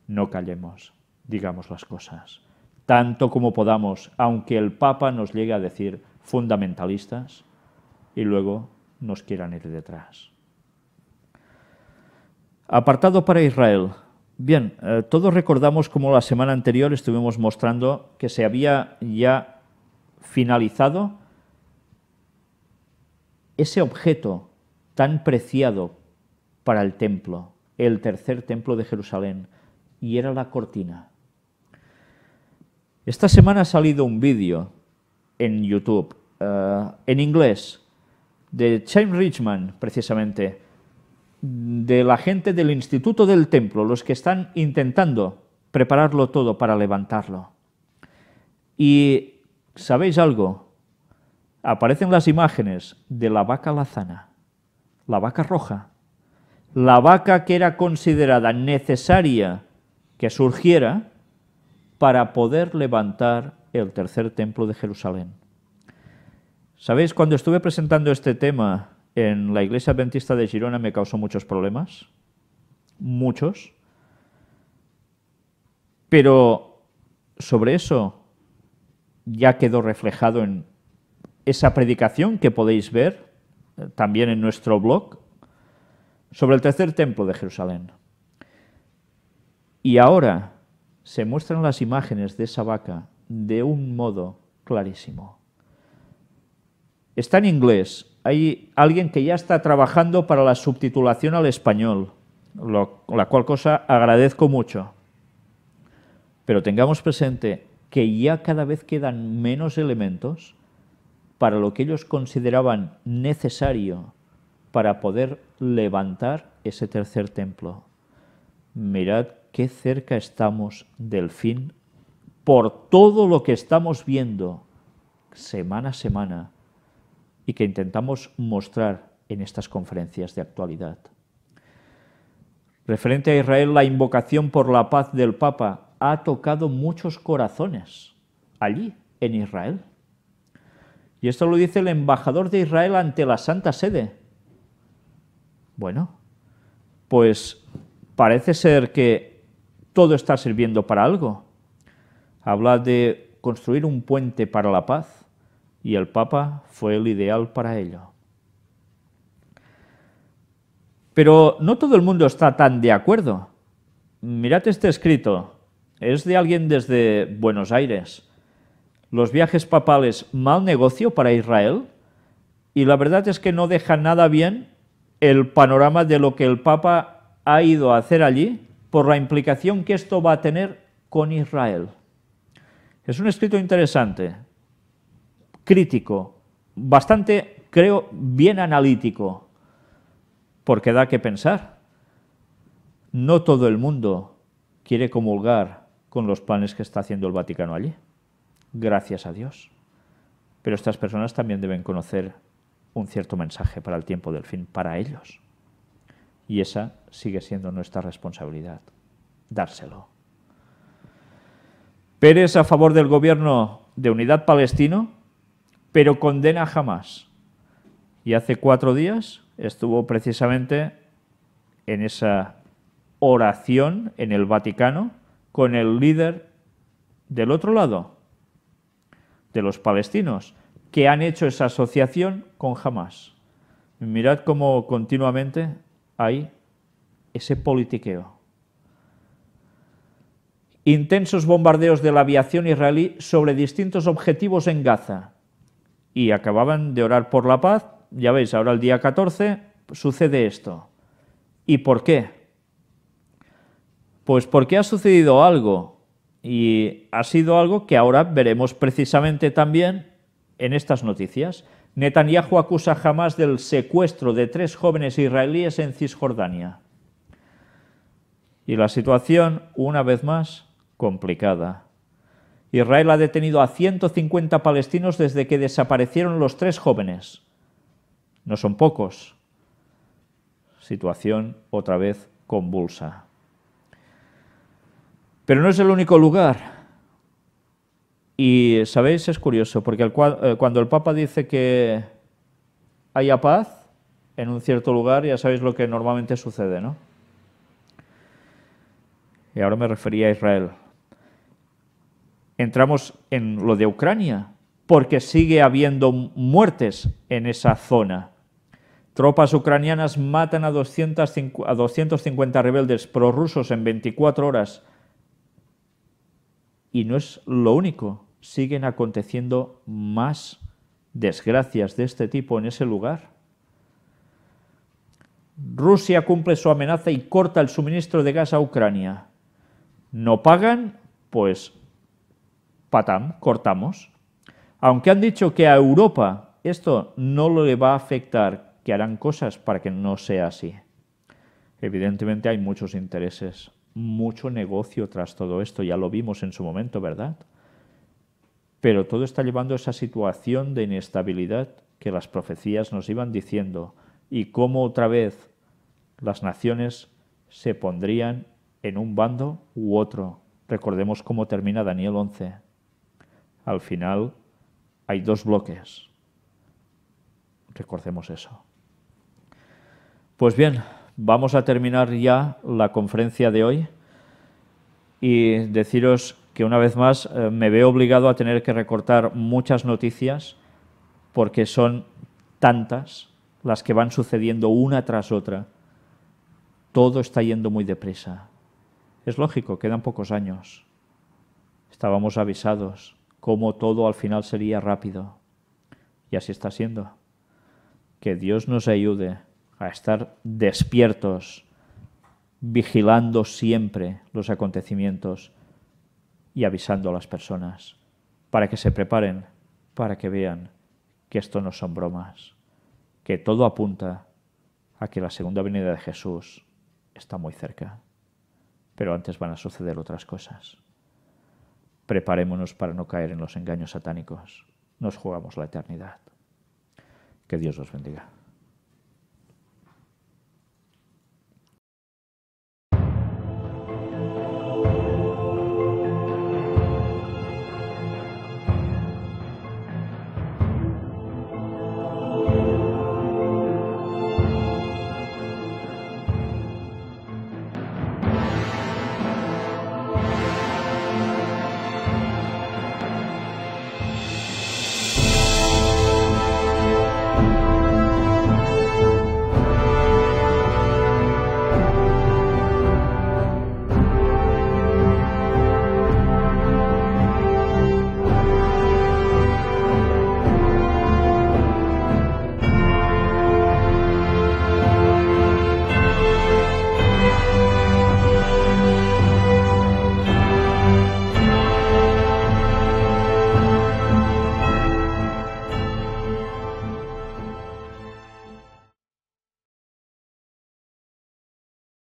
No callemos, digamos las cosas, tanto como podamos, aunque el Papa nos llegue a decir fundamentalistas y luego nos quieran ir detrás. Apartado para Israel. Bien, todos recordamos cómo la semana anterior estuvimos mostrando que se había ya finalizado ese objeto tan preciado para el templo, el tercer templo de Jerusalén, y era la cortina. Esta semana ha salido un vídeo en YouTube, en inglés, de Chaim Richman, precisamente, de la gente del Instituto del Templo, los que están intentando prepararlo todo para levantarlo. Y, ¿sabéis algo? Aparecen las imágenes de la vaca lazana, la vaca roja, la vaca que era considerada necesaria que surgiera para poder levantar el tercer templo de Jerusalén. ¿Sabéis? Cuando estuve presentando este tema en la Iglesia Adventista de Girona me causó muchos problemas, muchos, pero sobre eso ya quedó reflejado en esa predicación que podéis ver también en nuestro blog sobre el tercer templo de Jerusalén. Y ahora se muestran las imágenes de esa vaca de un modo clarísimo. Está en inglés. Hay alguien que ya está trabajando para la subtitulación al español, la cual cosa agradezco mucho. Pero tengamos presente que ya cada vez quedan menos elementos para lo que ellos consideraban necesario para poder levantar ese tercer templo. Mirad qué cerca estamos del fin por todo lo que estamos viendo semana a semana y que intentamos mostrar en estas conferencias de actualidad. Referente a Israel, la invocación por la paz del Papa ha tocado muchos corazones allí, en Israel. Y esto lo dice el embajador de Israel ante la Santa Sede. Bueno, pues parece ser que todo está sirviendo para algo. Habla de construir un puente para la paz y el Papa fue el ideal para ello. Pero no todo el mundo está tan de acuerdo. Mirad este escrito, es de alguien desde Buenos Aires. Los viajes papales, mal negocio para Israel, y la verdad es que no deja nada bien el panorama de lo que el Papa ha ido a hacer allí por la implicación que esto va a tener con Israel. Es un escrito interesante, crítico, bastante, creo, bien analítico, porque da que pensar. No todo el mundo quiere comulgar con los planes que está haciendo el Vaticano allí, gracias a Dios. Pero estas personas también deben conocer un cierto mensaje para el tiempo del fin, para ellos. Y esa sigue siendo nuestra responsabilidad, dárselo. Pérez a favor del gobierno de unidad palestino, pero condena a Hamás. Y hace 4 días estuvo precisamente en esa oración en el Vaticano con el líder del otro lado, de los palestinos, que han hecho esa asociación con Hamás. Mirad cómo continuamente hay ese politiqueo. Intensos bombardeos de la aviación israelí sobre distintos objetivos en Gaza. Y acababan de orar por la paz. Ya veis, ahora el día 14 sucede esto. ¿Y por qué? Pues porque ha sucedido algo. Y ha sido algo que ahora veremos precisamente también en estas noticias. Netanyahu acusa a Hamás del secuestro de 3 jóvenes israelíes en Cisjordania. Y la situación, una vez más, complicada. Israel ha detenido a 150 palestinos desde que desaparecieron los 3 jóvenes. No son pocos. Situación otra vez convulsa. Pero no es el único lugar. Y, ¿sabéis? Es curioso, porque cuando el Papa dice que haya paz en un cierto lugar, ya sabéis lo que normalmente sucede, ¿no? Y ahora me refería a Israel. Entramos en lo de Ucrania, porque sigue habiendo muertes en esa zona. Tropas ucranianas matan a 250 rebeldes prorrusos en 24 horas. Y no es lo único. Siguen aconteciendo más desgracias de este tipo en ese lugar. Rusia cumple su amenaza y corta el suministro de gas a Ucrania. No pagan, pues patam, cortamos. Aunque han dicho que a Europa esto no le va a afectar, que harán cosas para que no sea así. Evidentemente hay muchos intereses, mucho negocio tras todo esto, ya lo vimos en su momento, ¿verdad? Pero todo está llevando a esa situación de inestabilidad que las profecías nos iban diciendo, y cómo otra vez las naciones se pondrían en un bando u otro. Recordemos cómo termina Daniel 11. Al final hay 2 bloques. Recordemos eso. Pues bien, vamos a terminar ya la conferencia de hoy y deciros que una vez más me veo obligado a tener que recortar muchas noticias porque son tantas las que van sucediendo una tras otra. Todo está yendo muy deprisa. Es lógico, quedan pocos años. Estábamos avisados cómo todo al final sería rápido. Y así está siendo. Que Dios nos ayude a estar despiertos, vigilando siempre los acontecimientos y avisando a las personas para que se preparen, para que vean que esto no son bromas, que todo apunta a que la segunda venida de Jesús está muy cerca. Pero antes van a suceder otras cosas. Preparémonos para no caer en los engaños satánicos. Nos jugamos la eternidad. Que Dios os bendiga.